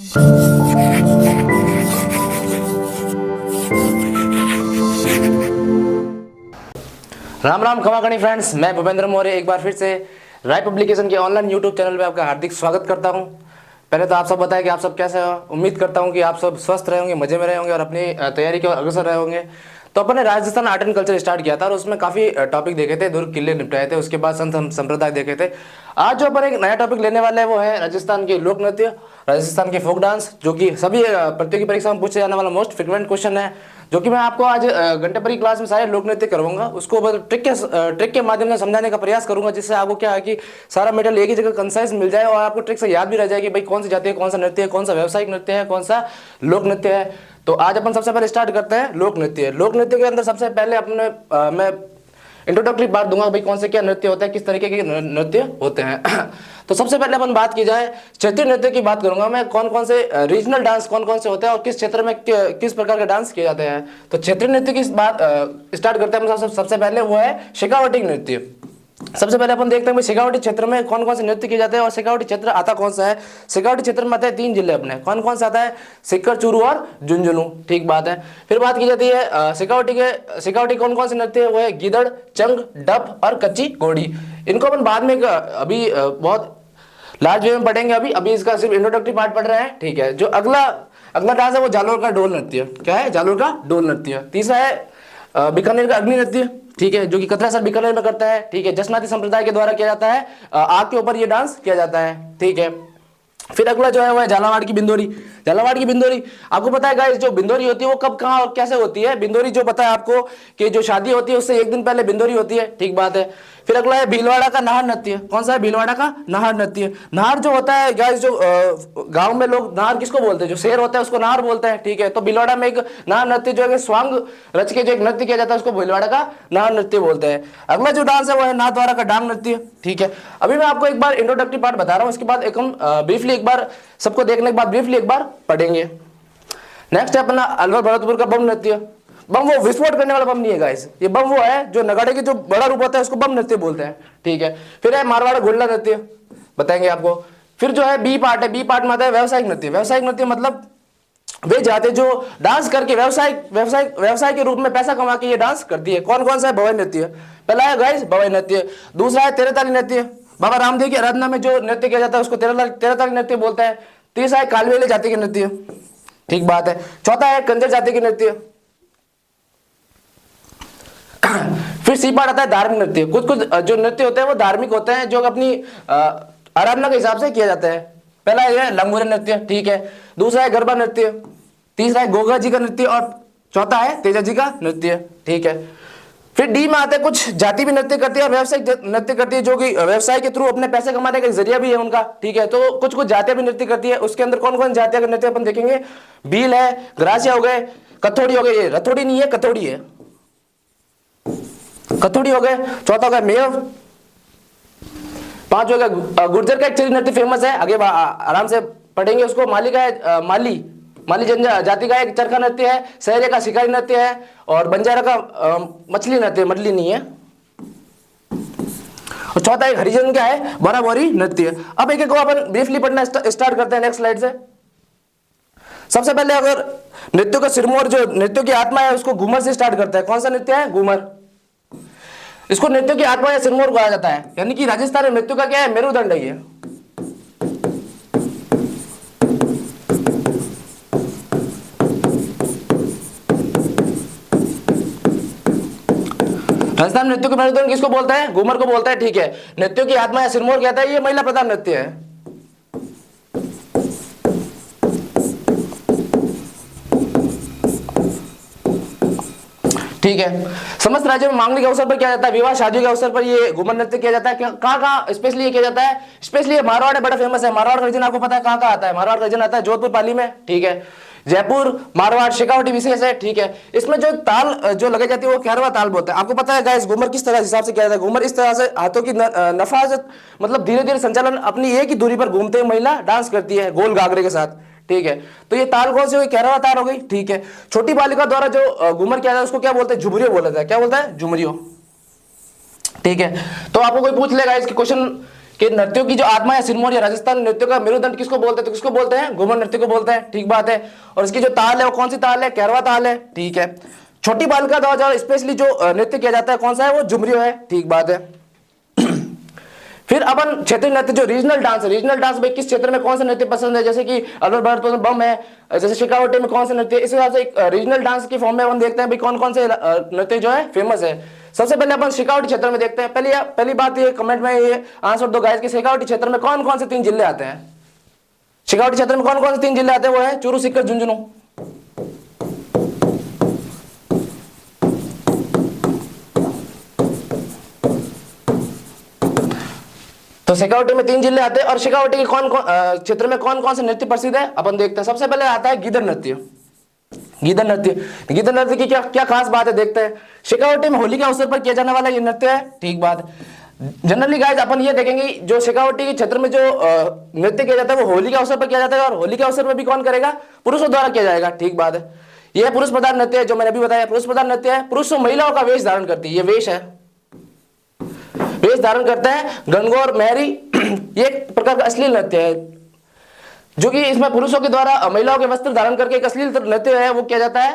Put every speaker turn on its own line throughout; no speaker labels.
राम राम खमा गणी फ्रेंड्स, मैं भूपेंद्र मौर्य एक बार फिर से राय पब्लिकेशन के ऑनलाइन यूट्यूब चैनल पे आपका हार्दिक स्वागत करता हूं। पहले तो आप सब बताएं कि आप सब कैसे हो। उम्मीद करता हूं कि आप सब स्वस्थ रहे होंगे, मजे में रहे होंगे और अपनी तैयारी की ओर अग्रसर रहे होंगे। तो अपन ने Rajasthan art and culture start किया था और उसमें काफी टॉपिक देखे थे, दुर्ग किले निपटाए थे, उसके बाद संत संप्रदाय देखे थे। आज जो अपन एक नया टॉपिक लेने वाले हैं वो है राजस्थान के लोक नृत्य, राजस्थान के फोक डांस, जो कि सभी प्रतियोगी परीक्षा में पूछे जाने वाला मोस्ट फ्रिक्वेंट क्वेश्चन है। जो कि मैं आपको आज घंटे भर की क्लास में सारे लोक नृत्य करवाऊंगा, उसको ट्रिक के माध्यम से समझाने का प्रयास करूंगा, जिससे आपको क्या है कि सारा मेटेरियल एक ही जगह कंसाइज मिल जाए और आपको ट्रिक से याद भी रह जाए कि भाई कौन सी जाति है, कौन सा नृत्य है, कौन सा व्यावसायिक नृत्य है, कौन सा लोक नृत्य है। तो आज अपन सबसे पहले स्टार्ट करते हैं लोक नृत्य। लोक नृत्य के अंदर सबसे पहले अपने मैं इंट्रोडक्टरी बात दूंगा भाई कौन से क्या नृत्य होता है, किस तरीके के नृत्य होते हैं। तो सबसे पहले अपन बात की जाए क्षेत्रीय नृत्य की बात करूंगा मैं, कौन कौन से रीजनल डांस कौन कौन से होते हैं और किस क्षेत्र में किस प्रकार के डांस किए जाते हैं। तो क्षेत्रीय नृत्य की बात स्टार्ट करते हैं सबसे पहले, वो है शेखावटी नृत्य। सबसे पहले अपन देखते हैं भाई शेखावटी क्षेत्र में कौन कौन से नृत्य किए जाते हैं और शेखावटी क्षेत्र आता कौन सा है। शेखावटी क्षेत्र में आते हैं 3 जिले अपने, कौन कौन सा आता है, सीकर, चूरू और झुंझुनू। ठीक बात है। फिर बात की जाती है शेखावटी कौन कौन से नृत्य है, वो है गीदड़, चंग, डप और कच्ची घोड़ी। इनको अपन बाद में अभी बहुत लार्ज वे में पढ़ेंगे। अभी इसका सिर्फ इंट्रोडक्टरी पार्ट पढ़ रहे हैं। ठीक है। जो अगला डांस है वो जालोर का डोल नृत्य। क्या है? जालोर का डोल नृत्य। तीसरा है बीकानेर का अग्नि नृत्य। ठीक है, जो कि कतरा सर बीकानेर में करता है। ठीक है, जसनाती संप्रदाय के द्वारा किया जाता है, आग के ऊपर ये डांस किया जाता है। ठीक है। फिर अगला जो है वो है झालावाड़ की बिंदोरी। झालावाड़ की बिंदोरी आपको पता है गाइस, जो बिंदोरी होती है वो कब, कहां और कैसे होती है। बिंदोरी जो पता है आपको कि जो शादी होती है उससे एक दिन पहले बिंदोरी होती है। ठीक बात है। फिर अगला है भीलवाड़ा का नाहर नृत्य। कौन सा है? भीलवाड़ा का नाहर नृत्य। नाहर जो होता है गाइस, जो गांव में लोग नाहर किसको बोलते हैं, जो शेर होता है उसको नाहर बोलते हैं। ठीक है। तो भीलवाड़ा में एक नाहर नृत्य जो है स्वांग रच के जो एक नृत्य किया जाता है उसको भीलवाड़ा का नाहर नृत्य बोलते हैं। अगला जो डांस है वो है नाथद्वारा का डांग नृत्य। ठीक है। अभी मैं आपको एक बार इंट्रोडक्टरी पार्ट बता रहा हूँ, इसके बाद एक हम ब्रीफली एक बार सबको देखने के बाद ब्रीफली एक बार पढ़ेंगे। नेक्स्ट है अपना अलवर भरतपुर का बम नृत्य। बम वो विस्फोट करने वाला बम नहीं है गाइस, ये बम वो है जो नगाड़े की जो बड़ा रूप होता है उसको बम नृत्य बोलते हैं। ठीक है। फिर है मारवाड़ घुड़ला नृत्य, बताएंगे आपको। फिर जो है बी पार्ट है, बी पार्ट में आता है व्यवसायिक नृत्य। व्यवसायिक नृत्य मतलब वे जाते जो डांस करके व्यवसाय के रूप में पैसा कमा के ये डांस करती है। कौन कौन सा है? भवाई नृत्य। पहला है गाइस भवाई नृत्य। दूसरा है तेरताली नृत्य, बाबा रामदेव की आराधना में जो नृत्य किया जाता है उसको तेरताली नृत्य बोलते हैं। तीसरा है कालवेली जाति के नृत्य। ठीक बात है। चौथा है कंजर जाति के नृत्य। फिर सी पार्ट आता है धार्मिक नृत्य। कुछ जो नृत्य होते हैं वो धार्मिक होते हैं, जो अपनी आराधना के हिसाब से किया जाता है। पहला है लंगूरे नृत्य। ठीक है। दूसरा है गरबा नृत्य। तीसरा है गोगा जी का नृत्य और चौथा है तेजा जी का नृत्य। ठीक है। फिर डी में आते हैं कुछ जाति भी नृत्य करती है और व्यवसायिक नृत्य करती है, जो कि व्यवसाय के थ्रू अपने पैसे कमाने का जरिया भी है उनका। ठीक है। तो कुछ जातियां भी नृत्य करती है। उसके अंदर कौन कौन जातियां का नृत्य अपन देखेंगे। भील है, ग्रासिया हो गए, कथोड़ी हो गए, ये रथोड़ी नहीं है कथोड़ी है, कथोड़ी हो गए। चौथा हो गया मेव। 5 हो गया गुर्जर का एक चरी नृत्य फेमस है, आगे आराम से पढ़ेंगे उसको। माली का है माली जनजाति का एक चरखा नृत्य है। सहरे का शिकारी नृत्य है और बंजारा का मछली नृत्य, मछली नहीं है। और चौथा एक हरिजन का है बराबरी नृत्य। अब एक एक को अपन ब्रीफली पढ़ना स्टार्ट करते हैं नेक्स्ट स्लाइड से। सबसे पहले अगर नृत्यों का सिरमौर, जो नृत्यों की आत्मा है, उसको घूमर से स्टार्ट करते हैं। कौन सा नृत्य है? घूमर। इसको नृत्यों की आत्मा या सिरमौर कहा जाता है, यानी कि राजस्थान में नृत्यों का क्या है? मेरुदंड है ये। राजस्थान नृत्यों के मेरुदंड किसको बोलता है? घूमर को बोलता है। ठीक है। नृत्यों की आत्मा या सिरमौर कहता है, ये महिला प्रधान नृत्य है। ठीक है। समस्त राज्यों में मांगलिक अवसर पर किया जाता है, विवाह शादी के अवसर पर ये घूमर नृत्य किया जाता है। कहाँ कहाँ स्पेशली ये किया जाता है? स्पेशली मारवाड़ है, बड़ा फेमस है। मारवाड़ का रीजन आपको पता है कहाँ कहाँ आता है? मारवाड़ का रीजन आता है जोधपुर पाली में। ठीक है। जयपुर, मारवाड़, शेखावटी विशेष है। ठीक है। इसमें जो ताल जो लगाई जाती है वो कैरवा ताल बोलते हैं। आपको पता है गाइस घूमर किस तरह हिसाब से किया जाता है? घूमर इस तरह से हाथों की नफाजत, मतलब धीरे धीरे संचालन, अपनी एक ही दूरी पर घूमते हुए महिला डांस करती है गोल गागरे के साथ। ठीक है। तो ये ताल कौन सी हुई? कैरवा ताल हो गई। ठीक है। छोटी बालिका द्वारा जो घूमर किया जाता है उसको क्या बोलते हैं? झुमरियो बोला जाता है। क्या बोलता है? झुमरियो। ठीक है। तो आपको कोई पूछ लेगा इसके क्वेश्चन कि नृत्यों की जो आत्मा है सिरमौर या राजस्थान नृत्यों का मेरुदंड किसको बोलते हैं, तो किसको बोलते हैं, घूमर नृत्य को बोलते हैं, ठीक बात है। और इसकी जो ताल है वो कौन सी ताल है, कैरवा ताल है, ठीक है। छोटी बालिका द्वारा स्पेशली जो नृत्य किया जाता है कौन सा है, वो झुमरियो है, ठीक बात है। फिर अपन क्षेत्रीय नृत्य जो रीजनल डांस है, रीजनल डांस में किस क्षेत्र में कौन सा नृत्य पसंद है, जैसे कि अलवर भरतपुर में बम है, जैसे शेखावटी में कौन सा नृत्य, इस हिसाब से एक रीजनल डांस की फॉर्म में अपन देखते हैं भाई कौन कौन से नृत्य जो है फेमस है। सबसे पहले अपन शेखावटी क्षेत्र में देखते हैं। पहली बात ये कमेंट में ये आंसर दो गाइस कि शेखावटी क्षेत्र में कौन कौन से 3 जिले आते हैं। शेखावटी क्षेत्र में कौन कौन से 3 जिले आते हैं, वो है चूरू, सीकर, झुंझुनू। तो शेखावटी में 3 जिले आते हैं। और शेखावटी के कौन कौन क्षेत्र में कौन कौन से नृत्य प्रसिद्ध है अपन देखते हैं। सबसे पहले आता है गीदड़ नृत्य। गीदड़ नृत्य, गीदड़ नृत्य की क्या क्या खास बात है देखते हैं। शेखावटी में होली के अवसर पर किया जाने वाला ये नृत्य है, ठीक बात। जनरली गाइस अपन ये देखेंगे जो शेखावटी के क्षेत्र में जो नृत्य किया जाता है वो होली के अवसर पर किया जाता है, और होली के अवसर पर भी कौन करेगा, पुरुषों द्वारा किया जाएगा, ठीक बात है। यह पुरुष प्रधान नृत्य है, जो मैंने अभी बताया पुरुष प्रधान नृत्य है। पुरुष और महिलाओं का वेश धारण करती है, ये वेश है, वेश धारण करते हैं गणगौर मेहरी। ये एक प्रकार का अश्लील नृत्य है, जो कि इसमें पुरुषों के द्वारा महिलाओं के वस्त्र धारण करके एक अश्लील नृत्य है वो किया जाता है।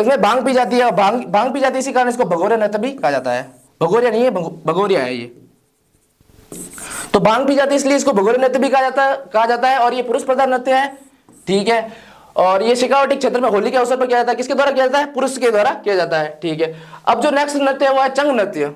इसमें भांग पी जाती है, भांग पी जाती है, इसी कारण इसको भगोरिया नृत्य भी कहा जाता है। भगोरिया नहीं है, भगोरिया है ये। तो भांग पी जाती है इसलिए इसको भगोरिया नृत्य भी कहा जाता है। और ये पुरुष प्रधान नृत्य है, ठीक है। और ये शेखावटी क्षेत्र में होली के अवसर पर किया जाता है। किसके द्वारा किया जाता है, पुरुष के द्वारा किया जाता है, ठीक है। अब जो नेक्स्ट नृत्य है वो है चंग नृत्य।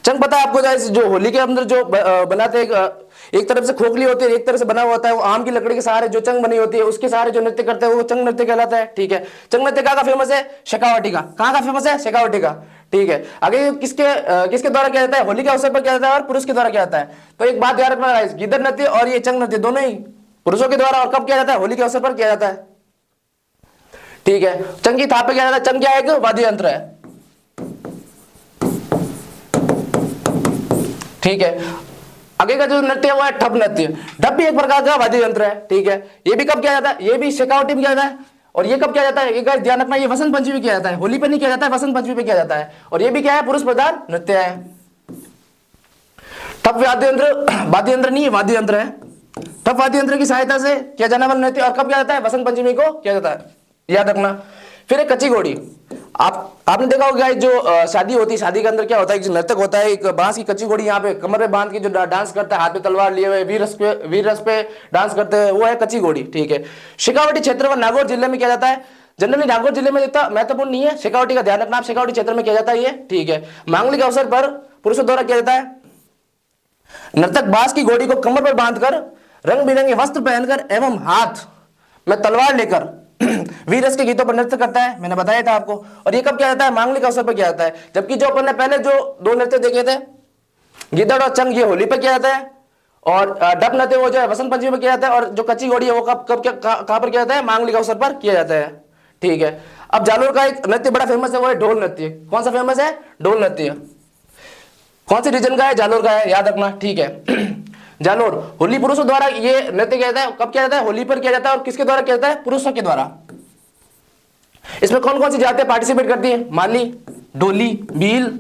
चंग पता है आपको, जो होली के अंदर जो बनाते हैं, एक तरफ से खोखली होती है, एक तरफ से बना हुआ होता है, वो आम की लकड़ी के सहारे जो चंग बनी होती है उसके सहारे जो नृत्य करते हैं वो चंग नृत्य कहलाता है, ठीक है। चंग नृत्य कहाँ का फेमस है, शेखावटी का। कहाँ का फेमस है, शेखावटी का, ठीक है। आगे किसके द्वारा किया जाता है, होली के अवसर पर किया जाता है और पुरुष के द्वारा किया जाता है। तो एक बात याद रखना, गीदड़ नृत्य और ये चंग नृत्य दोनों ही पुरुषों के द्वारा, और कब किया जाता है, होली के अवसर पर किया जाता है, ठीक है। चंग की थाप पे किया जाता है। चंग क्या है, एक वाद्य यंत्र है, ठीक है। आगे का जो नृत्य है वो है ठप नृत्य। ठप भी एक प्रकार का वाद्य यंत्र है, ठीक है। ये भी कब किया जाता है, ये भी शेखावटी में किया जाता है। और ये कब किया जाता है, एक ध्यान रखना, ये वसंत पंचमी में किया जाता है, होली पे नहीं किया जाता है, वसंत पंचमी पे किया जाता है। और ये भी क्या है, पुरुष प्रधान नृत्य है। ठप वाद्य यंत्र नहीं है, वाद्य यंत्र है। ठप वाद्य यंत्र की सहायता से किया जाने वाला नृत्य, और कब किया जाता है, वसंत पंचमी को किया जाता है, याद रखना। फिर एक कच्ची घोड़ी। आपने देखा होगा जो शादी होती है, शादी के अंदर क्या होता है, जो नर्तक होता है, एक बांस की कच्ची घोड़ी यहाँ पे कमर में बांध के जो डांस करता है, हाथ पे तलवार लिए हुए वीर रस पे डांस करते हैं, वो है कच्ची घोड़ी, ठीक है। शेखावटी क्षेत्र में नागौर जिले में किया जाता है। जनरली नागौर जिले में इतना महत्वपूर्ण नहीं है, शेखावटी का ध्यान रखना, आप शेखावटी क्षेत्र में किया जाता है ये, ठीक है। मांगलिक अवसर पर पुरुषों द्वारा किया जाता है। नर्तक बांस की घोड़ी को कमर पर बांधकर रंग बिरंगे वस्त्र पहनकर एवं हाथ में तलवार लेकर वीर रस के गीतों पर नृत्य करता है, मैंने बताया था आपको। और ये कब किया जाता है, मांगलिक अवसर पर किया जाता है। जबकि जो अपन ने पहले जो 2 नृत्य देखे थे, गिद्दड़ और चंग, ये होली पर किया जाता है। और डप नृत्य वो जो है वसंत पंचमी में किया जाता है। और जो कच्ची घोड़ी है वो कहां पर किया जाता है, मांगलिक अवसर पर किया जाता है, ठीक है। अब जालोर का एक नृत्य बड़ा फेमस है, वो है ढोल नृत्य। कौन सा फेमस है, ढोल नृत्य। कौन से रीजन का है, जालोर का है, याद रखना, ठीक है। जालोर होली पुरुषों द्वारा ये नृत्य किया जाता है। कब किया जाता है, होली पर किया जाता है। और किसके द्वारा किया जाता है, पुरुषों के द्वारा। इसमें कौन कौन सी जातियां पार्टिसिपेट करती हैं, माली, डोली, भील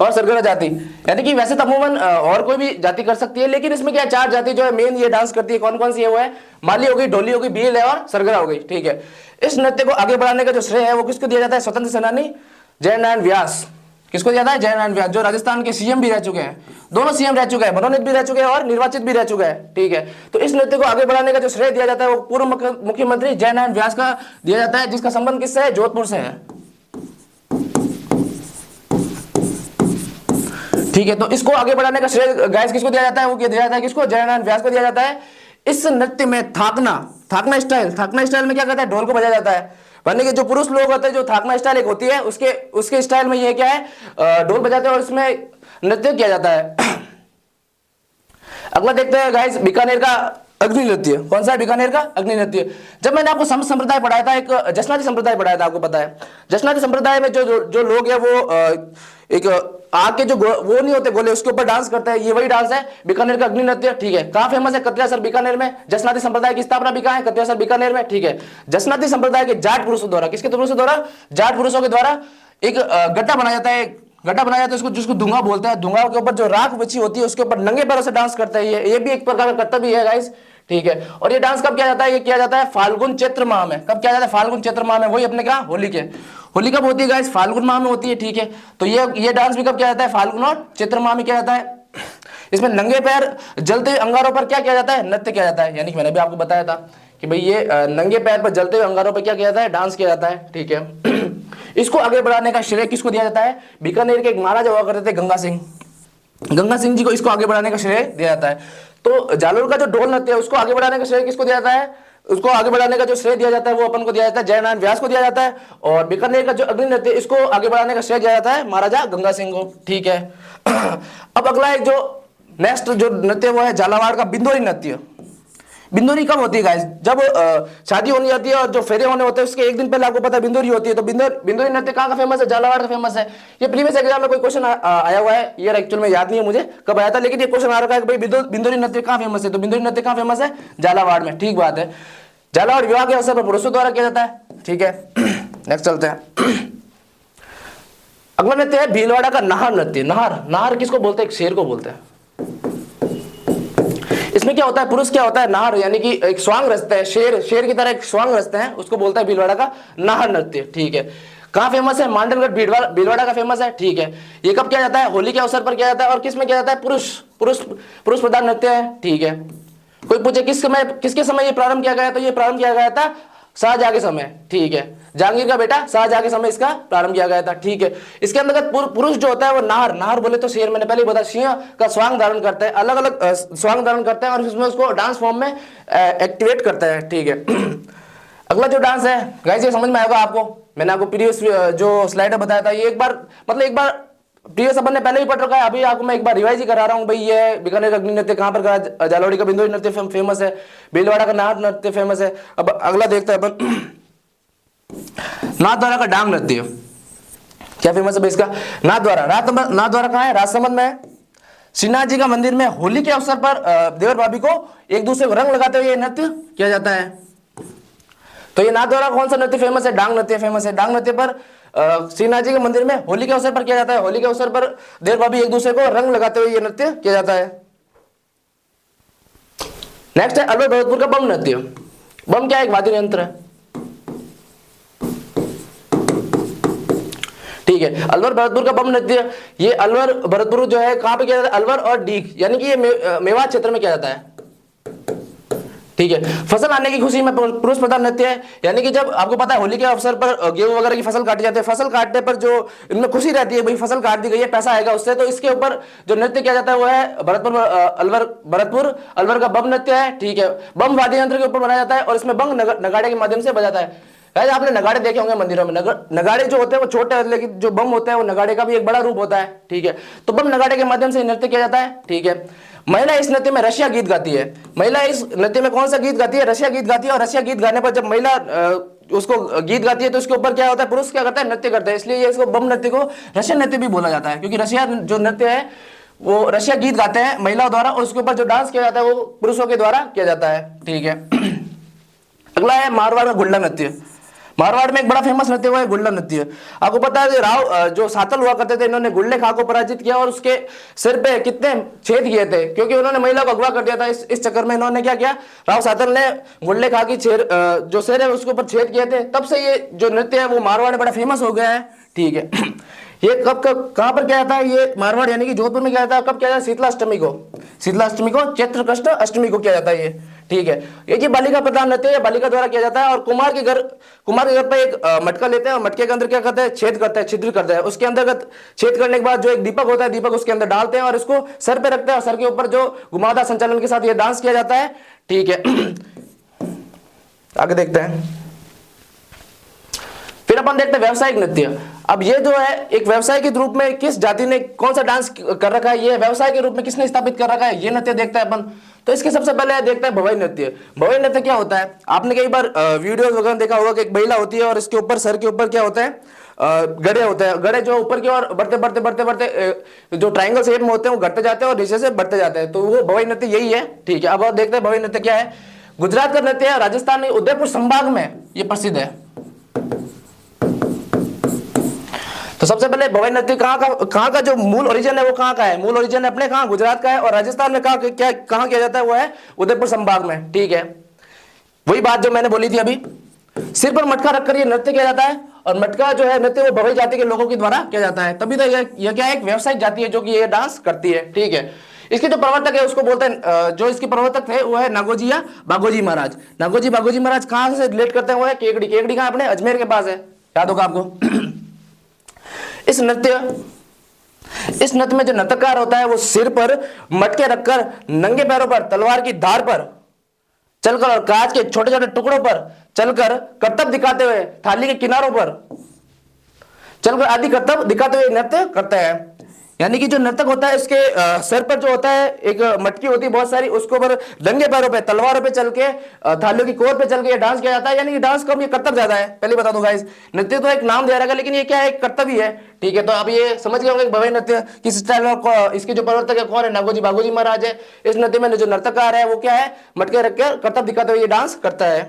और सरगना जाति। यानी कि वैसे तो अमूमन और कोई भी जाति कर सकती है, लेकिन इसमें क्या 4 जाति जो है मेन ये डांस करती है। कौन कौन सी है, वो है माली हो गई, डोली हो गई, भील है और सरगना हो गई, ठीक है। इस नृत्य को आगे बढ़ाने का जो श्रेय है वो किसको दिया जाता है, स्वतंत्र सेनानी जयनारायण व्यास। किसको दिया जाता है, जयनारायण व्यास, जो राजस्थान के सीएम भी रह चुके हैं, दोनों सीएम रह चुके हैं, मनोनीत भी रह चुके हैं और निर्वाचित भी रह चुके हैं, ठीक है। तो इस नृत्य को आगे बढ़ाने का जो श्रेय दिया जाता है वो पूर्व मुख्यमंत्री जयनारायण व्यास का दिया जाता है, जिसका संबंध किससे है, जोधपुर से है, ठीक है। तो इसको आगे बढ़ाने का श्रेय गाइस किसको दिया जाता है, वो दिया जाता है किसको, जयनारायण व्यास को दिया जाता है। इस नृत्य में थाकना स्टाइल में क्या करता है, ढोल को बजाया जाता है। वरना के जो पुरुष लोग होते हैं, जो थाकना स्टाइल एक होती है, उसके स्टाइल में ये क्या है, ढोल बजाते हैं और इसमें नृत्य किया जाता है। अगला देखते हैं गाइस, बीकानेर का अग्नि नृत्य। कौन सा है, बीकानेर का अग्नि नृत्य। जब मैंने आपको संप्रदाय पढ़ाया था, एक जसनाती संप्रदाय पढ़ाया था, आपको पता है जसनाती संप्रदाय में जो लोग है वो एक आग के जो वो नहीं होते गोले, उसके ऊपर डांस करते हैं, ये वही डांस है बीकानेर का अग्नि नृत्य, ठीक है। कहां फेमस है, कत्रियासर बीकानेर में। जसनाती संप्रदाय की स्थापना भी कहां है, कत्रियासर बीकानेर में, ठीक है। जसनाती संप्रदाय के जाट पुरुषों द्वारा, किसके पुरुषों द्वारा, जाट पुरुषों के द्वारा एक गट्टा बनाया जाता है, गड्ढा बनाया जाता है उसको, जिसको धुआं बोलते हैं। धुआं के ऊपर जो राख बिछी होती है उसके ऊपर नंगे पैरों से डांस करता है। ये भी एक प्रकार का कर्तव्य है गाइस, ठीक है। और ये डांस कब किया जाता है? ये किया जाता है फाल्गुन चैत्र माह में। कब किया जाता है? फाल्गुन चैत्र माह में। वही अपने क्या, होली के। होली कब होती है गाइस? फाल्गुन माह में होती है, ठीक है। तो ये डांस भी कब किया जाता है? फाल्गुन और चैत्र माह में किया जाता है। इसमें नंगे पैर जलते हुए अंगारों पर क्या किया जाता है? नृत्य किया जाता है। यानी कि मैंने भी आपको बताया था कि भाई ये नंगे पैर पर जलते हुए अंगारों पर क्या किया जाता है? डांस किया जाता है, ठीक है। इसको आगे बढ़ाने का श्रेय किसको दिया जाता है? बीकानेर के एक महाराजा हुआ करते थे गंगा सिंह, गंगा सिंह जी को इसको आगे बढ़ाने का श्रेय दिया जाता है। तो जालोर का जो ढोल नृत्य है उसको आगे बढ़ाने का श्रेय किसको दिया जाता है? उसको आगे बढ़ाने का जो श्रेय दिया जाता है वो अपन को दिया जाता है जयनारायण व्यास को दिया जाता है। और बीकानेर का जो अग्नि नृत्य इसको आगे बढ़ाने का श्रेय दिया जाता है महाराजा गंगा सिंह को, ठीक है। अब अगला एक जो नेक्स्ट जो नृत्य वो है झालावाड़ का बिंदोरी नृत्य। बिंदोरी कब होती है गाइस? जब शादी होनी जाती है और जो फेरे होने होते हैं उसके एक दिन पहले आपको पता है बिंदोरी होती है। तो बिंदोरी नृत्य कहाँ का फेमस है? झालावाड़ का फेमस है। ये प्रीवियस एग्जाम में कोई क्वेश्चन आया हुआ है, ये एक्चुअल में याद नहीं है मुझे कब आया था, लेकिन ये क्वेश्चन आ रखा है कि भाई बिंदोरी नृत्य कहाँ फेमस है? तो बिंदोरी नृत्य कहाँ फेमस है? झालावाड़ में, ठीक बात है। झालावाड़ विवाह के अवसर पर पुरुषों द्वारा किया जाता है, ठीक है। नेक्स्ट चलते हैं। अगला नृत्य है भीलवाड़ा का नाहर नृत्य। नाहर, नाहर किसको बोलते हैं? एक शेर को बोलते हैं। इसमें क्या होता है? पुरुष क्या होता है? नाहर, यानी कि एक स्वांग रचता है, शेर की तरह एक स्वांग रचते हैं, उसको बोलता है भीलवाड़ा का नाहर नृत्य, ठीक है। कहाँ फेमस है? मांडलगढ़ भीलवाड़ा का फेमस है, ठीक है। ये कब किया जाता है? होली के अवसर पर किया जाता है। और किस में किया जाता है? पुरुष प्रधान नृत्य है, ठीक है। कोई पूछे किसके समय ये प्रारंभ किया गया? तो ये प्रारंभ किया गया था शाहजहां के समय, ठीक है। जहांगीर का बेटा शाहजहां के समय इसका प्रारंभ किया गया था, ठीक है। इसके अंतर्गत पुरुष जो होता है वो नाहर, नाहर बोले तो शेर, मैंने पहले बताया, सिंह का स्वांग धारण करता है, अलग अलग स्वांग धारण करता है और इसमें उसको डांस फॉर्म में एक्टिवेट करता है, ठीक है। अगला जो डांस है गाइस ये समझ में आएगा आपको, मैंने आपको प्रीवियस जो स्लाइड में बताया था, ये एक बार प्रीवियस अपन ने पहले ही पढ़ रखा है, अभी आपको मैं एक बार रिवाइज ही करा रहा हूँ। भाई ये बीकानेर अग्नि नृत्य कहाँ पर करा? झालोड़ी का बिंदोरी नृत्य फेमस है, भीलवाड़ा का नाहर नृत्य फेमस है। अब अगला देखते हैं अपन नाथद्वारा का डांग नृत्य। क्या फेमस है इसका? नाथद्वारा। नाथद्वारा कहाँ है? राजसमंद में है। श्रीनाथ जी का मंदिर में होली के अवसर पर देवर भाभी को एक दूसरे को रंग लगाते हुए ये नृत्य किया जाता है। तो ये नाथद्वारा कौन सा नृत्य फेमस है? डांग नृत्य फेमस है। डांग नृत्य पर श्रीनाथ जी के मंदिर में होली के अवसर पर किया जाता है। होली के अवसर पर देवर भाभी एक दूसरे को रंग लगाते हुए ये नृत्य किया जाता है। नेक्स्ट है अलवर भरतपुर का बम नृत्य। बम क्या है? एक वाद्य यंत्र है, ठीक है। अलवर भरतपुर का बम नृत्य, ये अलवर भरतपुर जो है कहां पे किया जाता है? अलवर और डीग, यानी कि ये मेवात क्षेत्र में किया जाता है, ठीक है। फसल आने की खुशी में पुरुष प्रधान नृत्य है, यानी कि जब आपको पता है होली के अवसर पर गेहूं वगैरह की फसल काटी जाती है, फसल काटने पर जो इनमें खुशी रहती है, भाई फसल काट दी गई है, पैसा आएगा उससे, तो इसके ऊपर जो नृत्य किया जाता है वो है भरतपुर अलवर का बम नृत्य है, ठीक है। बम वाद्य यंत्र के ऊपर बनाया जाता है और इसमें बम नगाड़े के माध्यम से बजाता है। आपने नगाड़े देखे होंगे मंदिरों में, नगाड़े जो होते हैं वो छोटे हैं, लेकिन जो बम होता है वो नगाड़े का भी एक बड़ा रूप होता है, ठीक है। तो बम नगाड़े के माध्यम से नृत्य किया जाता है, ठीक है। महिला इस नृत्य में रशिया गीत गाती है। महिला इस नृत्य में कौन सा गीत गाती है? रशिया गीत गाती है। और रशिया गीत गाने पर जब महिला उसको गीत गाती है तो उसके ऊपर क्या होता है? पुरुष क्या करता है? नृत्य करता है। इसलिए इसको बम नृत्य को रशियन नृत्य भी बोला जाता है, क्योंकि रशिया जो नृत्य है वो रशिया गीत गाते हैं महिलाओं द्वारा और उसके ऊपर जो डांस किया जाता है वो पुरुषों के द्वारा किया जाता है, ठीक है। अगला है मारवाड़ का गुल्ला नृत्य। मारवाड़ में एक बड़ा फेमस नृत्य हुआ है गुल्ला नृत्य। आपको पता है राव जो सातल हुआ करते थे, इन्होंने गुल्ले खां को पराजित किया और उसके सिर पे कितने छेद किए थे, क्योंकि उन्होंने महिला को अगवा कर दिया था। इस चक्कर में इन्होंने क्या किया? राव सातल ने गुल्ले खां की जो सिर है उसके ऊपर छेद किए थे। तब से ये जो नृत्य है वो मारवाड़ में बड़ा फेमस हो गया है, ठीक है। ये कब कहां पर क्या जाता है? ये मारवाड़ यानी कि जोधपुर में क्या जाता है? कब क्या जाता है? शीतलाष्टमी को चैत्र कृष्ण अष्टमी को किया जाता है ये, ठीक है। ये जी बालिका प्रधान नृत्य है, बालिका द्वारा किया जाता है। और कुमार के घर पर एक मटका लेते हैं और मटके के अंदर क्या करते हैं? छेद करते हैं, छिद्र करते हैं। उसके अंतर्गत छेद करने के बाद जो एक दीपक होता है, दीपक उसके अंदर डालते हैं और इसको सर पे रखते हैं और सर के ऊपर जो घुमावदार संचालन के साथ ये डांस किया जाता है, ठीक है। आगे देखते हैं। फिर अपन देखते हैं व्यावसायिक नृत्य। अब ये जो है एक व्यवसाय के रूप में किस जाति ने कौन सा डांस कर रखा है, ये व्यवसाय के रूप में किसने स्थापित कर रखा है, ये नृत्य देखते हैं अपन। तो इसके सबसे पहले देखते हैं भवाई नृत्य। भवाई नृत्य क्या होता है? आपने कई बार वीडियो वगैरह देखा होगा कि एक महिला होती है और इसके ऊपर सर के ऊपर क्या होता है? गड़े होते हैं। गड़े जो ऊपर की ओर बढ़ते जो ट्राइंगल शेप में होते हैं वो घटते जाते हैं और नीचे से बढ़ते जाते हैं, तो वो भवाई नृत्य यही है, ठीक है। अब आप देखते हैं भवाई नृत्य क्या है। गुजरात का नृत्य है, राजस्थान में उदयपुर संभाग में ये प्रसिद्ध है। तो सबसे पहले भवाई नृत्य कहाँ का जो मूल ओरिजिन है वो कहाँ का है? मूल ओरिजिन अपने कहाँ गुजरात का है, और राजस्थान में कहाँ किया जाता है वो है उदयपुर संभाग में। ठीक है, वही बात जो मैंने बोली थी अभी, सिर पर मटका रखकर ये नृत्य किया जाता है, और मटका जो है नृत्य वो भवाई जाति के लोगों के द्वारा किया जाता है। तभी तो यह क्या है, एक व्यावसायिक जाति है जो कि ये डांस करती है। ठीक है, इसके जो प्रवर्तक है उसको बोलते हैं, जो इसके प्रवर्तक थे वो है नागोजी या बागोजी महाराज। नागोजी बागोजी महाराज कहां से रिलेट करते हैं? वो है केकड़ी। केकड़ी कहां अपने अजमेर के पास है, याद होगा आपको। इस नृत्य में जो नर्तककार होता है वो सिर पर मटके रखकर नंगे पैरों पर तलवार की धार पर चलकर और कांच के छोटे छोटे टुकड़ों पर चलकर करतब दिखाते हुए, थाली के किनारों पर चलकर आदि करतब दिखाते हुए नृत्य करते हैं। यानी कि जो नर्तक होता है इसके सर पर जो होता है एक मटकी होती है बहुत सारी, उसके ऊपर नंगे पैरों पे तलवारों पे चल के थालियों की कोर पे चल के डांस किया जाता है। यानी कि डांस कम, ये कर्तव्य ज्यादा है। पहले बता दूं गाइस, नृत्य तो एक नाम दिया रहेगा लेकिन ये क्या है, एक कर्तव्य है। ठीक है, तो अब ये समझ गए होंगे भवाई नृत्य किस स्टाइल में, इसके जो प्रवर्तक है कौन है, नागोजी बागोजी महाराज है। इस नृत्य में जो नर्तककार है वो क्या है, मटके रख कर कर्तव्य दिखाते हुए ये डांस करता है।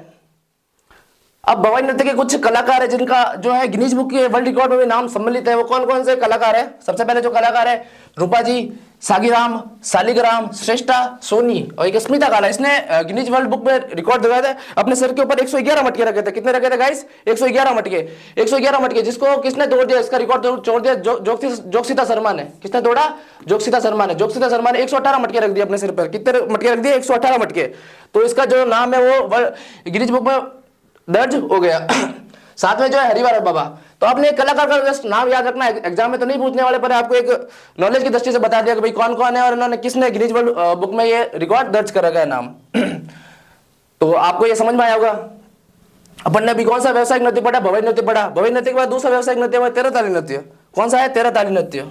अब भवाई नृत्य के कुछ कलाकार है जिनका जो है गिनीज बुक के वर्ल्ड रिकॉर्ड में भी नाम सम्मिलित है। वो कौन कौन से कलाकार है? सबसे पहले जो कलाकार है रूपा जी, सागीराम, शालिग्राम, श्रेष्ठा, सोनी और एक स्मिता काला, इसने गिनीज वर्ल्ड बुक में रिकॉर्ड दिखाया था। अपने सिर के ऊपर 111 मटके रखे थे। कितने रखे थे गाइस? 111 मटके। 111 मटके, जिसको किसने तोड़ दिया? इसका रिकॉर्ड तोड़ दिया जोगसिता शर्मा ने। किसने तोड़ा? जोगसिता शर्मा ने। जोगसिता शर्मा ने 118 मटके रख दिए अपने सिर पर। कितने मटके रख दिए? 118 मटके। तो इसका जो नाम है वो गिनीज बुक में दर्ज हो गया। साथ में जो है हरिवार बाबा। तो आपने एक कलाकार का जस्ट नाम याद रखना है, एग्जाम में तो नहीं पूछने वाले, पर आपको एक नॉलेज की दृष्टि से बता दिया कि भाई कौन कौन है और इन्होंने किसने गिनीज वर्ल्ड बुक में ये रिकॉर्ड दर्ज कर रखा है नाम। तो आपको ये समझ में आया होगा। अपन ने अभी कौन सा व्यवसायिक नृत्य पढ़ा? भवाई नृत्य पढ़ा। भवाई नृत्य के बाद दूसरा व्यवसायिक नृत्य है तेरह ताली नृत्य। कौन सा है? तेरह ताली नृत्य।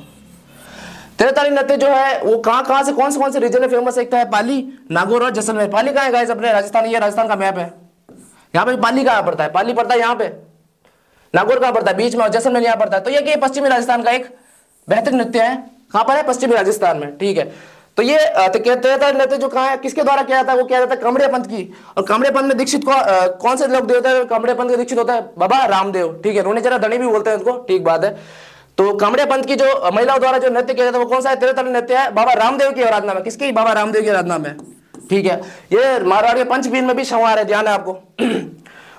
तेरह ताली नृत्य जो है वो कहां से कौन से रीजन में फेमस है? एक तो है पाली, नागौर और जैसलमेर। पाली कहां है गाइस? अपने राजस्थान, ये राजस्थान का मैप है। यहाँ पे पाली कहाँ पड़ता है? पाली पड़ता है यहाँ पे। नागौर कहाँ पड़ता है? बीच में। और जैसलमेर यहाँ पड़ता है। तो ये कि पश्चिमी राजस्थान का एक बेहतरीन नृत्य है। कहाँ पर है? पश्चिमी राजस्थान में। ठीक है, तो ये नृत्य जो कहाँ है, किसके द्वारा किया जाता है? वो किया जाता है कामड़िया पंथ की। और कामड़िया पंथ में दीक्षित कौन से लोग होते हैं? कामड़िया पंथ के दीक्षित होता है बाबा रामदेव। ठीक है, रोनेचरा धनी भी बोलते हैं उनको। ठीक बात है। तो कामड़िया पंथ की जो महिलाओं द्वारा जो नृत्य किया जाता है वो कौन सा है? तेरह ताली नृत्य है। बाबा रामदेव की आराधना में। किसकी? बाबा रामदेव की आराधना में। ठीक है, ये मारवाड़ी पंचबीन में भी संवार है, ध्यान है आपको।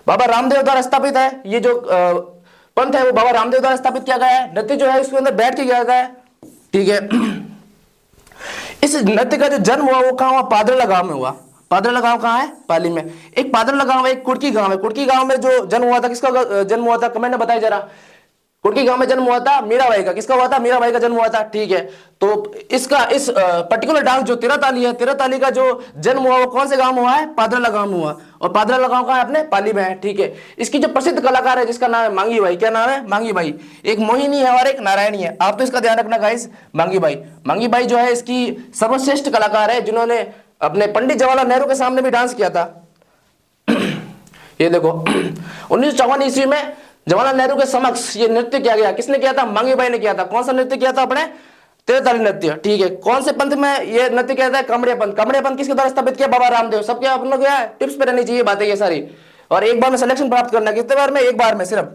बाबा रामदेव द्वारा स्थापित है ये जो पंथ है, वो बाबा रामदेव द्वारा स्थापित किया गया है। नृत्य जो है इसके अंदर बैठ के किया जाता है। ठीक है, इस नृत्य का जो जन्म हुआ वो कहाँ हुआ? पादरला गांव में हुआ। पादरला गांव कहाँ है? पाली में। एक पादरला गांव है, एक कुड़की गांव है। कुड़की गांव में जो जन्म हुआ था, किसका जन्म हुआ था? कमेंट में बताइए जरा। कुड़की गांव में जन्म हुआ था मीराबाई का। किसका हुआ था? मीराबाई का जन्म हुआ था। ठीक है, तो इस पर्टिकुलर डांस जो तेरह ताली है, तेरह ताली का जो जन्म हुआ वो कौन से गांव में हुआ है? पादरला गांव में हुआ। और पादरला गांव कहाँ है? अपने पाली में है। ठीक है, इसकी जो प्रसिद्ध कलाकार है जिसका नाम है मांगी बाई। क्या नाम है? मांगी बाई। एक मोहिनी है और एक नारायणी है। आप तो इसका ध्यान रखना गाइस। मांगी बाई, मांगी बाई जो है इसकी सर्वश्रेष्ठ कलाकार है जिन्होंने अपने पंडित जवाहरलाल नेहरू के सामने भी डांस किया था। ये देखो 1954 ईस्वी में जवाहरलाल नेहरू के समक्ष ये नृत्य किया गया। किसने किया था? मांगी बाई ने किया था। कौन सा नृत्य किया था? अपने तेरह ताली नृत्य। ठीक है, कौन से पंथ में ये नृत्य किया था? कामड़िया पंथ। कामड़िया पंथ किसके द्वारा स्थापित किया? बाबा रामदेव। सबके आप लोग क्या टिप्स पे रहनी चाहिए बातें ये सारी, और एक बार में सिलेक्शन प्राप्त करना है। कितने बार में? एक बार में सिर्फ।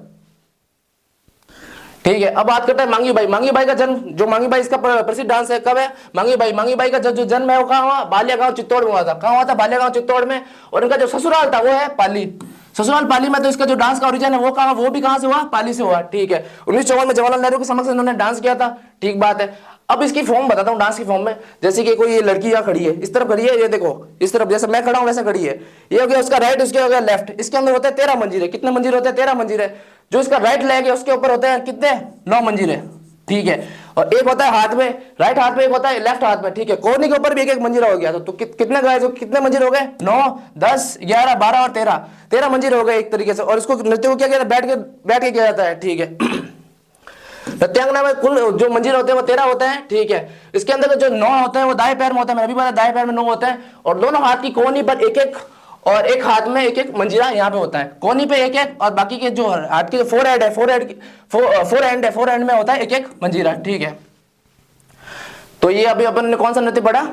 ठीक है, अब बात करते हैं मांगी बाई। मांगी बाई का जन्म, जो मांगी बाई इसका प्रसिद्ध डांस है, कब है? मांगी बाई। मांगी बाई का जो जन्म है वो कहाँ हुआ? बालिया गांव चित्तौड़ में हुआ था। कहाँ हुआ था? बालिया गांव चित्तौड़ में। और इनका जो ससुराल था वो है पाली। ससुराल पाली में। तो इसका जो डांस का ओरिजिन है वो कहाँ? वो भी कहाँ से हुआ? पाली से हुआ। ठीक है, 1954 में जवाहरलाल नेहरू के समक्ष इन्होंने डांस किया था। ठीक बात है। अब इसकी फॉर्म बताता हूँ डांस की फॉर्म में। जैसे कि कोई ये लड़की यहाँ खड़ी है, इस तरफ खड़ी है, ये देखो इस तरफ, जैसे मैं खड़ा हूँ वैसे खड़ी है। ये हो गया उसका राइट, उसके हो गया लेफ्ट। इसके अंदर होते हैं 13 मंजीरे। कितने मंजीरे होते हैं? 13 मंजीरे। जो इसका राइट लेग है उसके ऊपर होते हैं कितने? 9 मंजीरे। ठीक है, और एक होता है हाथ में, राइट हाथ में, एक होता है लेफ्ट हाथ में। ठीक है, कोहनी के ऊपर भी एक एक मंजीरा हो गया। तो कितने गाय, कितने मंजीरे हो गए? 9, 10, 11, 12 और 13। 13 मंजीरे हो गए एक तरीके से। और इसको नृत्य को क्या किया? बैठ के किया जाता है। ठीक है, नृत्यांगना में कुल जो मंजीरे होते हैं वो 13 होते हैं। ठीक है, इसके अंदर जो 9 होते हैं वो दाएं पैर में होता है। मैंने अभी बताया दाएं पैर में 9 होते हैं। और दोनों हाथ की कोहनी पर एक एक, और एक हाथ में एक एक मंजीरा यहाँ पे होता है। कोहनी पे एक एक, और बाकी के जो हाथ के फोर एंड है, फोर एंड में होता है एक एक मंजीरा। ठीक है, तो ये अभी अपन ने कौन सा नृत्य पढ़ा?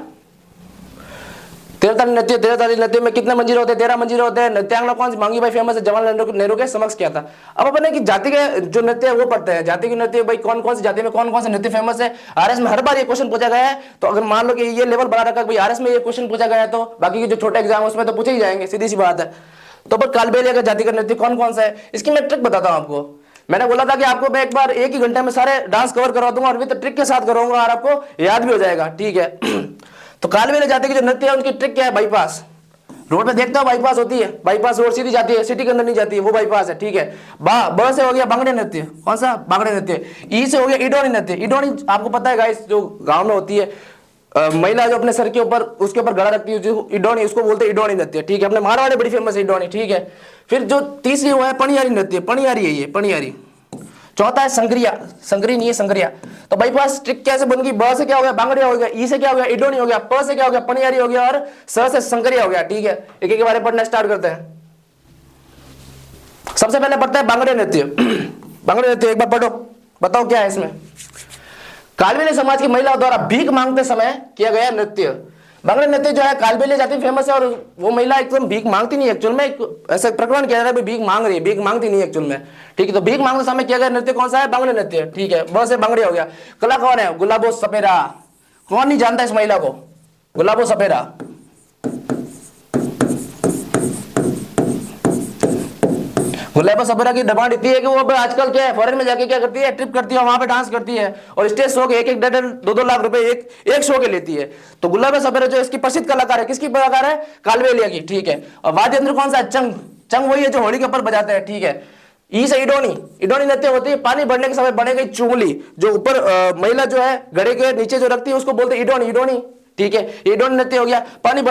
तेरह ताली नृत्य में कितने मंजिल होते हैं? 13 मंजिल होते हैं। नृत्यांगना कौन सी? मांगी भाई फेमस है, जवाहरलाल नेहरू के समक्ष किया था। अब अपन की जाति के जो नृत्य है वो पढ़ते हैं। जाति के नृत्य भाई कौन कौन सी जाति में कौन कौन से नृत्य फेमस है। आरएस में हर बार ये क्वेश्चन पूछा गया है, तो अगर मान लो कि ये लेवल बढ़ा रखा भाई आरएस में ये क्वेश्चन पूछा गया है, तो बाकी के जो छोटे एग्जाम उसमें तो पूछे ही जाएंगे, सीधी सी बात है। तो पर कालबेलिया का जाति का नृत्य कौन कौन सा है, इसकी मैं ट्रिक बताता हूँ आपको। मैंने बोला था कि आपको मैं एक बार एक ही घंटे में सारे डांस कवर करवा दूंगा और विद ट्रिक के साथ करूंगा और आपको याद भी हो जाएगा, ठीक है। तो कालबेलिया जाति की जो नृत्य है उनकी ट्रिक क्या है? बाईपास। रोड पे देखते हो बाईपास होती है, बाईपास रोड सीधी जाती है, सिटी के अंदर नहीं जाती है, वो बाईपास है, ठीक है। ब से हो गया बांगड़े नृत्य। कौन सा? बांगड़े नृत्य। ई से हो गया इडोनी नृत्य। इडोनी आपको पता है गाइस, जो गांव में होती है महिला जो अपने सर के ऊपर उसके ऊपर गला रखती है, जो इडोनी, उसको बोलते हैं इडोनी नृत्य, ठीक है। अपने मारवाड़ बड़ी फेमस है इडोनी, ठीक है। फिर जो तीसरी हुआ है पनियारी नृत्य, पनियारी है ये, पनियारी। चौथा है संग्रिया, संग्री नहीं है संग्रिया। तो बाईपास ट्रिक कैसे बन गई? ब से क्या हो गया? बांगड़िया हो गया, ई से क्या हो गया? इडोनी हो गया, प से क्या हो गया? पनियारी हो गया और स से संग्रिया हो गया, ठीक है। एक एक के बारे में पढ़ना स्टार्ट करते हैं। सबसे पहले पढ़ते हैं बांगड़े नृत्य। बांगड़े नृत्य एक बार पढ़ो, बताओ क्या है इसमें। कालबेलिया समाज की महिलाओं द्वारा भीख मांगते समय किया गया नृत्य। बांगड़े नृत्य जो है कालबेलिया जाति फेमस है, और वो महिला एकदम भीख मांगती नहीं है एक्चुअल में, ऐसा प्रकरण किया जा रहा है भीख मांग रही है, भीख मांगती नहीं है एक्चुअल में, ठीक है। तो भीख मांगते समय किया गया नृत्य कौन सा है? बांगड़े नृत्य, ठीक है। ब से बांगड़िया हो गया। कला कौन है? गुलाबो सपेरा। कौन नहीं जानता इस महिला को? गुलाबो सपेरा। गुलाबो सपेरा की डिमांड इतनी है कि वो आजकल क्या है, फॉरेन में जाके क्या करती है? ट्रिप करती है, वहां पे डांस करती है और स्टेज शो के 1-1, 1.5, 2-2 लाख रुपए एक शो के लेती है। तो गुलाबो सपेरा जो इसकी प्रसिद्ध कलाकार है, किसकी कलाकार है? कालबेलिया की, ठीक है। और वाद्य यंत्र कौन सा है? चंग। चंग वही है जो होली के ऊपर बजाते हैं, ठीक है। ई से इडोनी, इडोनी नृत्य होती है पानी भरने के समय बने गई चुंगली, जो ऊपर महिला जो है घड़े के नीचे जो रखती है उसको बोलते हैं इडोनी, इडोनी, ठीक है। इडोनी नृत्य हो गया पानी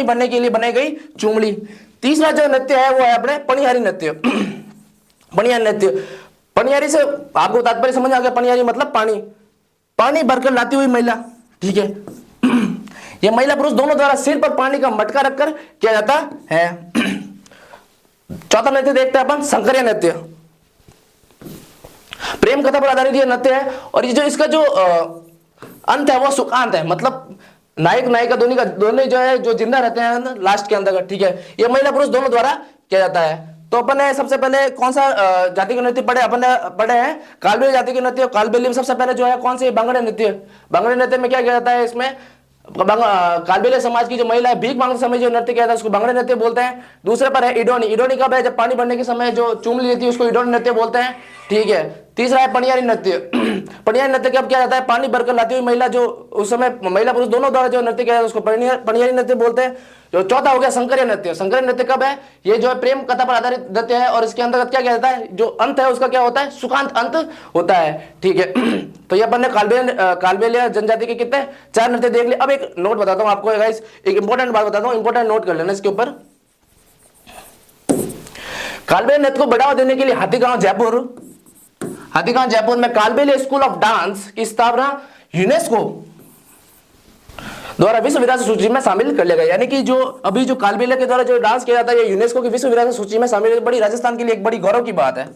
भरने के लिए बनाई गई चुंगली। तीसरा जो नृत्य है वो है अपने पनियारी नृत्य। पनियारी नृत्य, पनियारी से आपको तात्पर्य समझ आ गया? पनियारी मतलब पानी, पानी भरकर लाती हुई महिला, ठीक है। यह महिला पुरुष दोनों द्वारा सिर पर पानी का मटका रखकर किया जाता है। चौथा नृत्य देखते हैं अपन, संकरिया नृत्य। प्रेम कथा पर आधारित यह नृत्य है, और ये जो इसका जो अंत है वो सुखांत है, मतलब नायक नायिका दोनों जो है जो जिंदा रहते हैं लास्ट के अंदर, ठीक है। ये महिला पुरुष दोनों द्वारा किया जाता है। तो अपन ने सबसे पहले कौन सा जाति के नृत्य पढ़े? अपन ने पढ़े हैं कालबेलिया जाति के नृत्य। कालबेलिया में सबसे पहले जो है कौन से? बांगड़े नृत्य। बांगड़े नृत्य में क्या किया जाता है? इसमें कालबेलिया समाज की जो महिला है भीख मांगते समय जो नृत्य किया था उसको बांगड़े नृत्य बोलते हैं। दूसरे पर है इडोनी। इडोनी कब है? जब पानी भरने के समय जो चुंगली लेती है उसको इडोनी नृत्य बोलते हैं, ठीक है। तीसरा है पनियारी नृत्य। पनियारी नृत्य कब किया जाता है? पानी भरकर लाती हुई महिला, जो उस समय महिला पुरुष दोनों द्वारा जो नृत्य किया जाता है उसको पनियारी नृत्य बोलते हैं। जो चौथा हो गया संकरिया नृत्य। संकरिया नृत्य कब है? ये जो है प्रेम कथा पर आधारित नृत्य है, और इसके अंतर्गत क्या किया जाता है? जो अंत है उसका क्या होता है? सुखांत अंत होता है, ठीक है। तो ये अपन ने कालबेलिया जनजाति के कितने 4 नृत्य देख लिए। अब एक नोट बताता हूं आपको गाइस, एक इंपॉर्टेंट बात बताता हूं, इंपॉर्टेंट नोट कर लेना इसके ऊपर। कालबेलिया नृत्य को बढ़ावा देने के लिए हाथीगांव जयपुर में कालबेलिया स्कूल ऑफ डांस की स्थापना यूनेस्को द्वारा विश्व विरासत सूची में शामिल कर लिया गया। यानी कि जो अभी जो कालबेलिया के द्वारा जो डांस किया जाता है ये यूनेस्को की विश्व विरासत सूची में शामिल है। बड़ी राजस्थान के लिए एक बड़ी गौरव की बात है।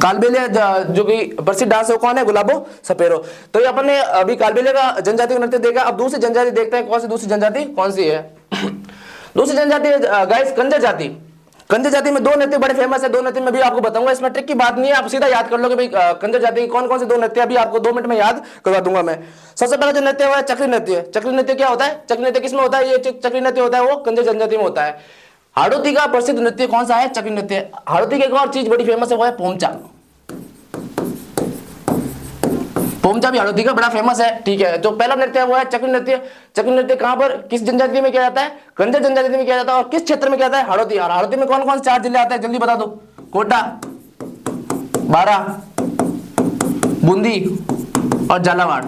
कालबेलिया जो कि प्रसिद्ध डांस है कौन है? गुलाबो सपेरो। तो ये अपन ने अभी कालबेलिया का जनजाति का नृत्य देखा। अब दूसरी जनजाति देखते हैं। कौन सी दूसरी जनजाति? कौन सी है? दूसरी जनजाति गाइस कंजर जाति। कंजर जाति में 2 नृत्य बड़े फेमस है। 2 नृत्य में भी आपको बताऊंगा, इसमें ट्रिक की बात नहीं है, आप सीधा याद कर लोगे भाई कंजर जाति की कौन कौन से 2 नृत्य अभी आपको 2 मिनट में याद करवा दूंगा मैं। सबसे पहला जो नृत्य है चक्री नृत्य। चक्री नृत्य क्या होता है? चक्री नृत्य किसमें होता है? ये चक्री नृत्य होता है वो कंजर जनजाति में होता है। हाड़ौती का प्रसिद्ध नृत्य कौन सा है? चक्री नृत्य। हाड़ौती की एक और चीज बड़ी फेमस है वो है पोमचा। पोमचा भी हाड़ौती का बड़ा फेमस है, ठीक है। जो पहला नृत्य है वो है चक्री नृत्य। चक्री नृत्य कहां पर किस जनजाति में किया जाता है? कंजर जनजाति में किया जाता है। और किस क्षेत्र में किया जाता है? हाड़ौती। और हाड़ौती में कौन कौन से 4 जिले आते हैं? जल्दी बता दो। कोटा, बारा, बूंदी और झालावाड़,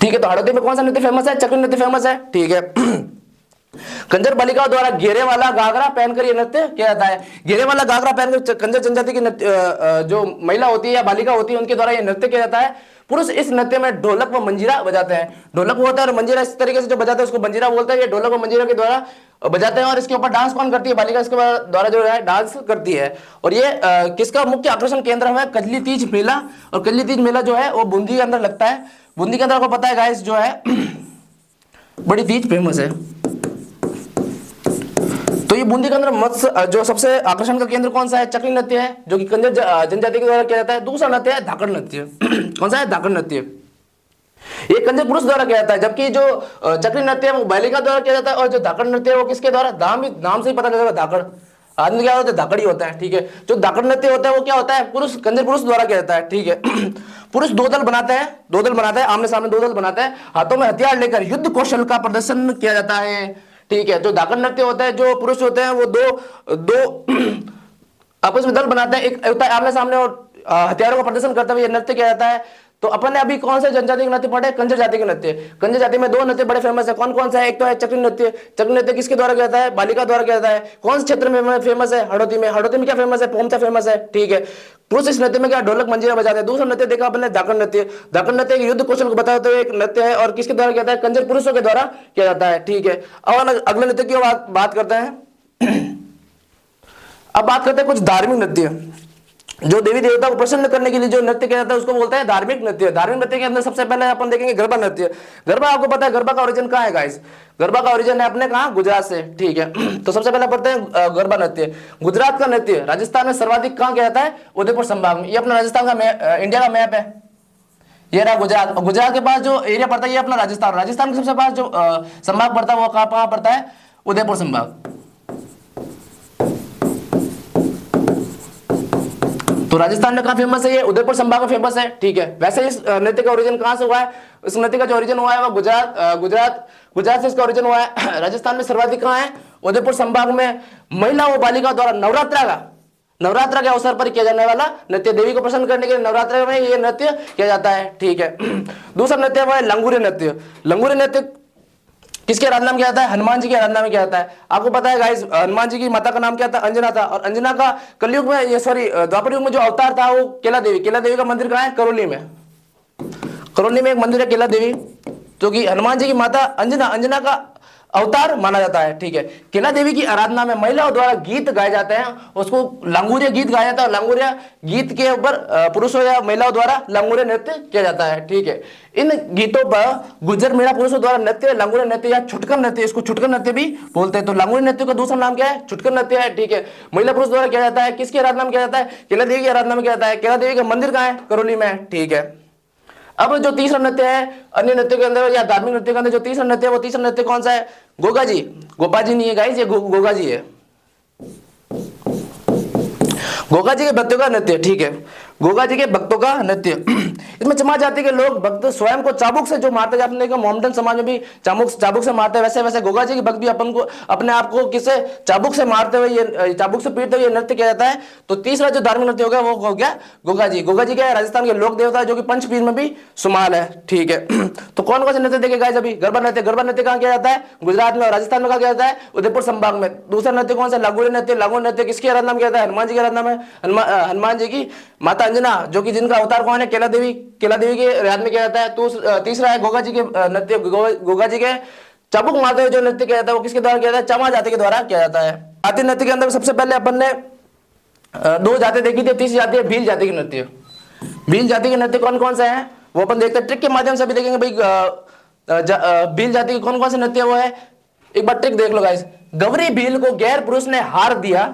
ठीक है। तो हाड़ौती में कौन सा नृत्य फेमस है? चक्री नृत्य फेमस है, ठीक है। कंजर बालिकाओं द्वारा घेरे वाला घाघरा पहनकर ये नृत्य किया जाता है। घेरे वाला घाघरा पहनकर कंजर जनजाति की जो महिला होती है या बालिका होती है उनके द्वारा ये नृत्य किया जाता है। पुरुष इस नृत्य में ढोलक व मंजीरा बजाते हैं। ढोलक होता है और मंजीरा इस तरीके से जो बजाते हैं उसको मंजीरा बोलते हैं। ये ढोलक व मंजीरा के द्वारा बजाते हैं और इसके ऊपर डांस कौन करती है? बालिका इसके द्वारा जो है डांस करती है। और ये किसका मुख्य आकर्षण केंद्र है? कजली तीज मेला। और कजली तीज मेला जो है वो बूंदी के अंदर लगता है। बूंदी के अंदर आपको पता है गाइस जो है बड़ी तीज फेमस है। तो ये बूंदी के अंदर मत्स्य जो सबसे आकर्षण का केंद्र कौन सा है? चक्री नृत्य है जो कि कंजर जनजाति के द्वारा किया जाता है। दूसरा नृत्य है धाकड़ नृत्य। कौन सा है? धाकड़ नृत्य। ये कंजर पुरुष द्वारा किया जाता है, जबकि जो चक्री नृत्य है वो बालिका द्वारा किया जाता है। और जो धाकड़ नृत्य है वो किसके द्वारा? नाम से ही पता चलेगा धाकड़ आदमी क्या होता है? धाकड़ ही होता है। ठीक है, जो धाकड़ नृत्य होता है वो क्या होता है? पुरुष, कंजर पुरुष द्वारा किया जाता है। ठीक है, पुरुष दो दल बनाते हैं, आमने सामने दो दल बनाते हैं, हाथों में हथियार लेकर युद्ध कौशल का प्रदर्शन किया जाता है। ठीक है, जो धाकड़ नृत्य होता है जो पुरुष होते हैं वो दो आपस में दल बनाते हैं, एक होता है आमने सामने और हथियारों का प्रदर्शन करते हुए नृत्य किया जाता है। तो अपन ने अभी कौन से जनजाति के नृत्य पढ़े? कंजर जाति के नृत्य। कंजर जाति में दो नृत्य बड़े फेमस है। कौन कौन सा है? एक तो है चक्री नृत्य। चक्री नृत्य किसके द्वारा किया जाता है? बालिका द्वारा किया जाता है। कौन से क्षेत्र में फेमस है? हड़ौती में। हड़ौती में क्या फेमस है? पोमचा फेमस है। ठीक है, पुरुष इस नृत्य में क्या ढोलक मंजीरा बजाते हैं। दूसरा नृत्य देखा अपने धाकड़ नृत्य। धाकड़ नृत्य युद्ध कौशल को बताते हुए एक नृत्य है और किसके द्वारा किया जाता है? कंजर पुरुषों के द्वारा किया जाता है। ठीक है, अब अगले नृत्य की बात करते हैं। अब बात करते हैं कुछ धार्मिक नृत्य। जो देवी देवता को प्रसन्न करने के लिए जो नृत्य किया जाता है उसको बोलते हैं धार्मिक नृत्य। धार्मिक नृत्य के अंदर सबसे पहले अपन देखेंगे गरबा नृत्य। गरबा आपको पता है गरबा का ओरिजिन कहाँ है गाइस? गरबा का ओरिजिन है अपने कहाँ? गुजरात से। ठीक है, तो सबसे पहले पढ़ते हैं गरबा नृत्य। गुजरात का नृत्य राजस्थान में सर्वाधिक कहाँ किया जाता है? उदयपुर संभाग में। ये अपना राजस्थान का इंडिया का मैप है। ये रहा गुजरात। और गुजरात के पास जो एरिया पड़ता है ये अपना राजस्थान। राजस्थान के सबसे पास जो संभाग पड़ता है वो कहाँ पड़ता है? उदयपुर संभाग। तो राजस्थान में कहाँ फेमस है? ये उदयपुर संभाग में फेमस है। ठीक है, वैसे इस नृत्य का ओरिजिन कहाँ से हुआ है? इस नृत्य का जो ओरिजिन हुआ है वो गुजरात से इसका ओरिजिन हुआ है। राजस्थान में सर्वाधिक कहाँ है? उदयपुर संभाग में। महिला व बालिका द्वारा नवरात्र के अवसर पर किया जाने वाला नृत्य, देवी को प्रसन्न करने के लिए नवरात्र में ये नृत्य किया जाता है। ठीक है, दूसरा नृत्य वो है लंगूरे नृत्य। लंगूरे नृत्य किसके आराधना में किया जाता है? हनुमान जी की आराधना में किया जाता है। आपको पता है गाइस हनुमान जी की माता का नाम क्या था? अंजना था। और अंजना का कलयुग में द्वापर युग में जो अवतार था वो केला देवी का मंदिर कहाँ है? करौली में एक मंदिर है केला देवी, जो कि हनुमान जी की माता अंजना का अवतार माना जाता है। ठीक है, केला देवी की आराधना में महिलाओं द्वारा गीत गाए जाते हैं, उसको लांगुरिया गीत गाया जाता है। लांगुरिया गीत के ऊपर पुरुषों या महिलाओं द्वारा लांगुरिया नृत्य किया जाता है। ठीक है, इन गीतों पर गुज्जर मेरा पुरुषों द्वारा नृत्य लांगुरिया नृत्य या छुटकर नृत्य, इसको छुटकर नृत्य भी बोलते हैं। तो लांगुरिया नृत्य का दूसरा नाम क्या है? छुटकर नृत्य है। ठीक है, महिला पुरुष द्वारा किया जाता है। किसकी आराधना में किया जाता है? केला देवी की आराधना में किया जाता है। केला देवी का मंदिर कहाँ है? करौली में। ठीक है, अब जो तीसरा नृत्य है अन्य नृत्य के अंदर या धार्मिक नृत्य के अंदर जो तीसरा नृत्य है वो तीसरा नृत्य कौन सा है? गोगा जी। गोपा जी नहीं है गाइस, ये गोगा जी है। गोगा जी के भक्तों का नृत्य। ठीक है, गोगा जी के भक्तों का नृत्य। इसमें चमार जाति के लोग भक्त स्वयं को चाबुक से जो मारते जाते हैं, मोहम्मदन समाज में भी चाबुक से मारते हैं, वैसे गोगा जी के भक्त भी अपने आप को किसे चाबुक से मारते हुए ये चाबुक से पीटते हुए नृत्य किया जाता है। तो तीसरा जो धार्मिक नृत्य हो गया वो हो गया गोगा जी। गोगा जी क्या है? राजस्थान के लोक देवता जो कि पंचपीर में भी शुमार है। ठीक है, तो कौन कौन से नृत्य देखे गाइस अभी? गरबा नृत्य कहाँ किया जाता है? गुजरात में। और राजस्थान में कहाँ किया जाता है? उदयपुर संभाग में। दूसरा नृत्य कौन सा? लांगुरी नृत्य। लांगुरी नृत्य किसकी आराधना में किया जाता है? हनुमान जी की आराधना में। हनुमान जी की माता अंजना जो कि जिनका अवतार कौन है? केला देवी के याद में किया जाता है। तो तीसरा है गोगा जी के नृत्य। गोगा जी के चाबुक मारते हुए जो नृत्य किया जाता है वो किसके द्वारा किया जाता है? चमार जाति के द्वारा किया जाता है। जाति नृत्य के अंदर सबसे पहले अपन ने दो जाति देखी थी। तीसरी जाति है भील जाति के नृत्य। भील जाति के नृत्य कौन कौन से हैं वो अपन देखते हैं, ट्रिक के माध्यम से भी देखेंगे भाई। भील जाति के कौन कौन से नृत्य वो है, एक बार ट्रिक देख लो गाइस। गौरी भील को गैर पुरुष ने हार दिया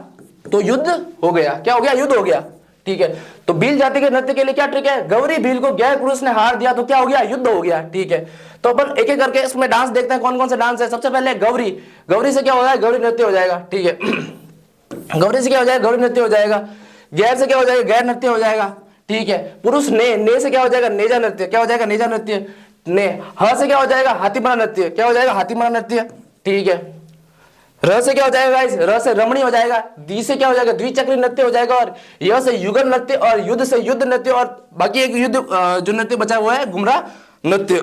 तो युद्ध हो गया। क्या हो गया? युद्ध हो गया। ठीक है, तो भील जाति के नृत्य के लिए क्या ट्रिक है? गौरी भील को गैर पुरुष ने हार दिया तो क्या हो गया? युद्ध हो गया। ठीक है, तो अपन एक एक करके इसमें डांस देखते हैं कौन कौन से डांस है। सबसे पहले गौरी से क्या हो जाएगा? गौरी नृत्य हो जाएगा। ठीक है, गौरी से क्या हो जाएगा? गौरी नृत्य हो जाएगा। गैर से क्या हो जाएगा? गैर नृत्य हो जाएगा। ठीक है, पुरुष ने से क्या हो जाएगा? नेजा नृत्य। क्या हो जाएगा? नेजा नृत्य। ने ह से क्या हो जाएगा? हाथीमरा नृत्य। क्या हो जाएगा? हाथीमरा नृत्य। ठीक है, र से क्या हो जाएगा गाइस? र से रमणी हो जाएगा। दी से क्या हो जाएगा? द्विचक्री नृत्य हो जाएगा। और य से युगल नृत्य और युद्ध से युद्ध नृत्य। और बाकी एक युद्ध जो नृत्य बचा हुआ है घुमरा नृत्य।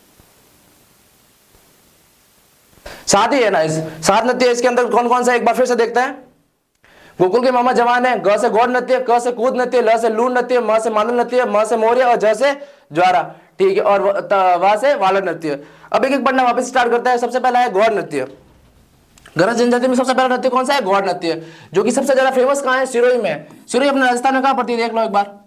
सात ही है ना, इस सात नृत्य है, इसके अंदर कौन कौन सा एक बार फिर से देखते हैं। गोकुल के मामा जवान है, ग से गौड़ नृत्य, क से कूद नृत्य, ल से लून नृत्य, म से मादल नृत्य, म से मौर्य और ज से ज्वारा, ठीक है, और व से वालर नृत्य। अब एक एक पढ़ना वापस स्टार्ट करता है। सबसे पहला है गौड़ नृत्य। गरज जनजाति में सबसे पहला नृत्य कौन सा है, गौड़ नृत्य, जो कि सबसे ज्यादा फेमस कहाँ है, सिरोही में। सिरोही अपने राजस्थान में कहाँ पड़ती है, देख लो एक बार,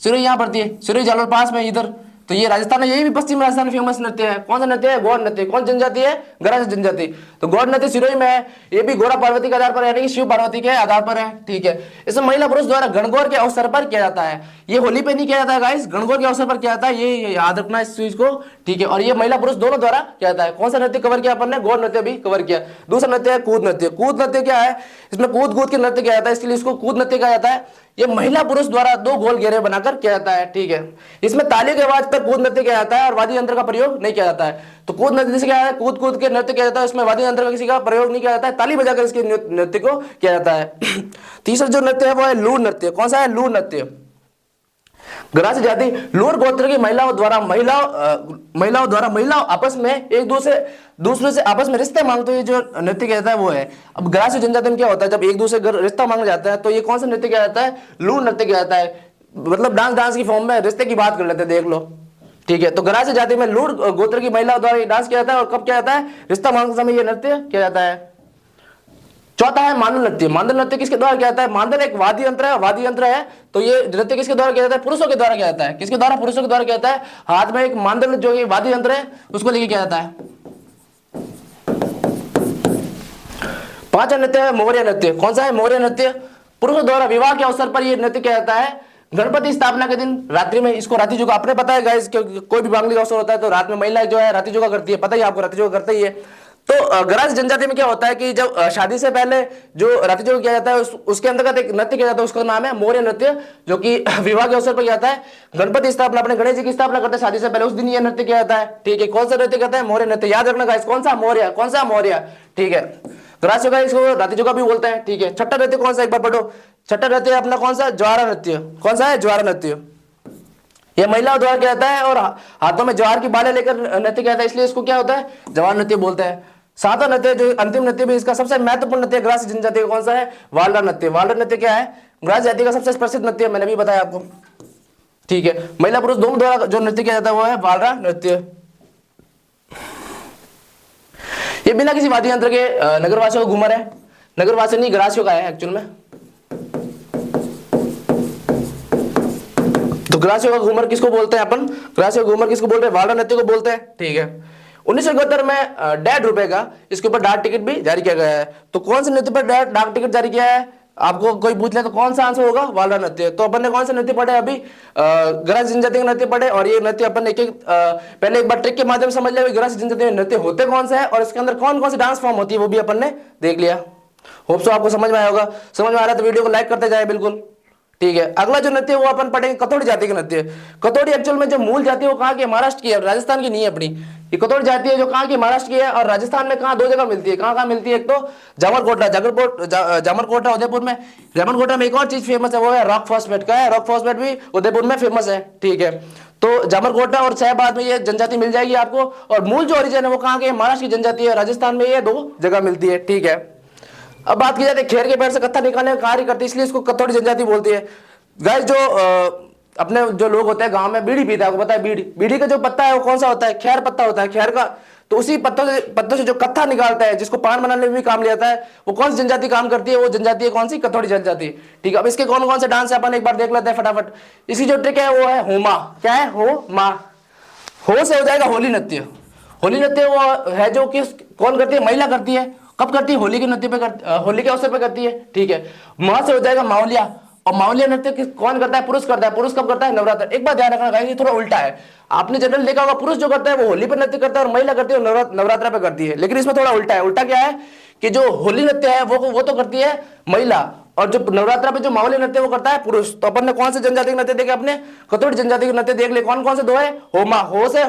सिरोही यहाँ पड़ती है, सिरोही जालोर पास में इधर, तो ये राजस्थान में, यही भी पश्चिम राजस्थान में फेमस नृत्य है। कौन सा नृत्य है, गौड़ नृत्य। कौन जनजाति है, गरज जनजाति। तो गौड़ नृत्य सिरोही में है। ये भी गौड़ा पार्वती के आधार पर, यानी कि शिव पार्वती के आधार पर है, ठीक है। इसे महिला पुरुष द्वारा गणगौर के अवसर पर किया जाता है। ये होली पे नहीं किया जाता है गाइस, गणगौर के अवसर पर किया जाता है, ये याद रखना इस चीज को, ठीक है। और ये महिला पुरुष दोनों द्वारा किया जाता है। कौन सा नृत्य कवर किया अपन ने, गौड़ नृत्य भी कवर किया। दूसरा नृत्य है कूद नृत्य। कूद नृत्य क्या है, इसमें कूद कूद के नृत्य किया जाता है, इसलिए इसको कूद नृत्य कहा जाता है। ये महिला पुरुष द्वारा दो गोल घेरे बनाकर किया जाता है, ठीक है। इसमें ताली के आवाज पर कूद नृत्य किया जाता है और वाद्य यंत्र का प्रयोग नहीं किया जाता है। तो कूद नृत्य से क्या है, कूद कूद के नृत्य किया जाता है, इसमें वाद्य यंत्र का किसी का प्रयोग नहीं किया जाता है, ताली बजाकर इसके नृत्य को किया जाता है। तीसरा जो नृत्य है वो है लूर नृत्य। कौन सा है, लूर नृत्य। गरास जाति लूर गोत्र की महिलाओं द्वारा महिलाओं आपस में एक दूसरे से आपस में रिश्ते मांगते हुए जो नृत्य किया जाता है वो है। अब गरासी जनजाति में क्या होता है, जब एक दूसरे का रिश्ता मांगा जाता है तो ये कौन सा नृत्य किया जाता है, लूर नृत्य किया जाता है। मतलब डांस की फॉर्म में रिश्ते की बात कर लेते हैं, देख लो, ठीक है। तो गरासी जाति में लूर गोत्र की महिलाओं द्वारा ये डांस किया जाता है और कब किया जाता है, रिश्ता मांगते समय ये नृत्य किया जाता है। चौथा है मांडल नृत्य। मांडल नृत्य किसके द्वारा किया जाता है, मांडल एक वाद्य यंत्र है, वाद्य यंत्र है। तो ये नृत्य किसके द्वारा किया जाता है, पुरुषों के द्वारा किया जाता है। किसके द्वारा, पुरुषों के द्वारा किया जाता है। हाथ में एक मांडल जो ये वाद्य यंत्र है उसको लेके किया जाता है। पांचवा नृत्य है मौर्य नृत्य। कौन सा है, मौर्य नृत्य। पुरुषों द्वारा विवाह के अवसर पर यह नृत्य किया जाता है। गणपति स्थापना के दिन रात्रि में इसको राति जोगा, आपने पता है गाइस, कोई भी मांगलिक अवसर होता है तो रात में महिला जो है राति जोगा करती है, पता ही आपको, राति जोगा करते ही है। तो गरास जनजाति में क्या होता है कि जब शादी से पहले जो राति जोग किया जाता है उसके अंतर्गत एक नृत्य किया जाता है, उसका नाम है मौर्य नृत्य, जो कि विवाह के अवसर पर किया जाता है। गणपति स्थापना, अपने गणेश जी की स्थापना करते हैं शादी से पहले, उस दिन ये नृत्य किया जाता है, ठीक है। कौन सा नृत्य कहते हैं, मौर्य नृत्य। याद रखना गाइस, कौन सा, मौर्य। कौन सा, मौर्य, ठीक है। गरास जोगा इसको राति जोगा भी बोलते हैं, ठीक है। छठा नृत्य कौन सा, एक बार पढ़ो। छठा नृत्य अपना कौन सा, ज्वारा नृत्य। कौन सा है, ज्वारा नृत्य। यह महिलाओं द्वारा किया जाता है और हाथों में ज्वार की बालें लेकर नृत्य किया जाता है, इसलिए इसको क्या होता है, ज्वार नृत्य बोलते हैं। सातवां नृत्य जो अंतिम नृत्य भी इसका सबसे महत्वपूर्ण नृत्य ग्रास जनजाति का कौन सा है, वालरा नृत्य। वालरा नृत्य क्या है, ग्रास जाति का सबसे प्रसिद्ध नृत्य, मैंने भी बताया आपको, ठीक है। महिला पुरुष दोनों द्वारा जो नृत्य किया जाता है वो है वालरा नृत्य। ये बिना किसी वाद्य यंत्र के नगरवासियों का घूमर है। नगरवासियों नहीं, ग्रासियों का है एक्चुअल में। तो ग्रासियों का घूमर किसको बोलते हैं अपन, ग्रासियों का घूमर किसको बोलते हैं, वालरा नृत्य को बोलते हैं, ठीक है। 1971 में ₹1.5 का इसके ऊपर डाक टिकट भी जारी किया गया है। तो कौन से नृत्य पर डाक टिकट जारी किया है, आपको कोई पूछ ले तो कौन सा आंसर होगा, वालरा नृत्य। तो अपन ने कौन से नृत्य पढ़े अभी, गरास जनजाति के नृत्य पढ़े, और ये नृत्य अपन एक पहले एक बार ट्रिक के माध्यम से समझ लिया गरास जनजाति में नृत्य होते कौन से है और इसके अंदर कौन कौन सी डांस फॉर्म होती है वो भी अपन ने देख लिया। होप सो आपको समझ में आया होगा। समझ में आ रहा है तो वीडियो को लाइक करते जाए, बिल्कुल, ठीक है। अगला जो नृत्य वो अपन पढ़ेंगे कतोड़ी जाति के नृत्य। कतोड़ी एक्चुअल में जो मूल जाति है वो कहाँ की, महाराष्ट्र की है, राजस्थान की नहीं है अपनी। ये कतोड़ी जाति है जो कहाँ की, महाराष्ट्र की है, और राजस्थान में कहाँ, दो जगह मिलती है। कहाँ कहाँ मिलती है, एक तो जामरकोटला उदयपुर में। जामरकोटला में एक और चीज फेमस है, वो है रॉक फॉस्फेट का है, रॉक फॉस्फेट भी उदयपुर में फेमस है, ठीक है। तो जामरकोटला और शहबाद में ये जनजाति मिल जाएगी आपको, और मूल जो ओरिजिन है वो कहाँ की, महाराष्ट्र की जनजाति है, राजस्थान में ये दो जगह मिलती है, ठीक है। अब बात की जाती है खेर के पैर से कत्था निकालने का कार्य करती है, इसलिए इसको कतोड़ी जनजाति बोलती है। गाइस जो अपने जो लोग होते हैं गांव में बीड़ी पीता है, आपको पता है बीड़ी का जो पत्ता है वो कौन सा होता है, खैर पत्ता होता है, खैर का। तो उसी पत्तों से जो कत्था निकालता है, जिसको पान बनाने में भी काम लिया जाता है, वो कौन सी जनजाति काम करती है, वो जनजाति है कौन सी, कतोड़ी जनजाति, ठीक है। अब इसके कौन कौन से डांस है अपन एक बार देख लेते हैं फटाफट। इसकी जो ट्रिक है वो है होमा। क्या है, होमा। हो से हो जाएगा होली नृत्य। होली नृत्य वो है जो कि कौन करती है, महिला करती है। कब करती है, होली के नृत्य पे होली के अवसर पर करती है, ठीक है। मां से हो जाएगा मावलिया, और मावलिया नृत्य कौन करता है, पुरुष करता है। पुरुष कब करता है, नवरात्र। एक बार ध्यान रखना ये थोड़ा उल्टा है, आपने जनरल देखा होगा पुरुष जो करता है वो होली पर नृत्य करता है और महिला करती है नवरात्र पे करती है, लेकिन इसमें थोड़ा उल्टा है। उल्टा क्या है कि जो होली नृत्य है वो तो करती है महिला, और जो नवरात्र पे जो मावली नृत्य वो करता है पुरुष। तो अपन ने कौन से जनजाति के नृत्य देखे, अपने कतोड़ी जनजाति के नृत्य देख ले। कौन कौन से दो है, होमा, हो से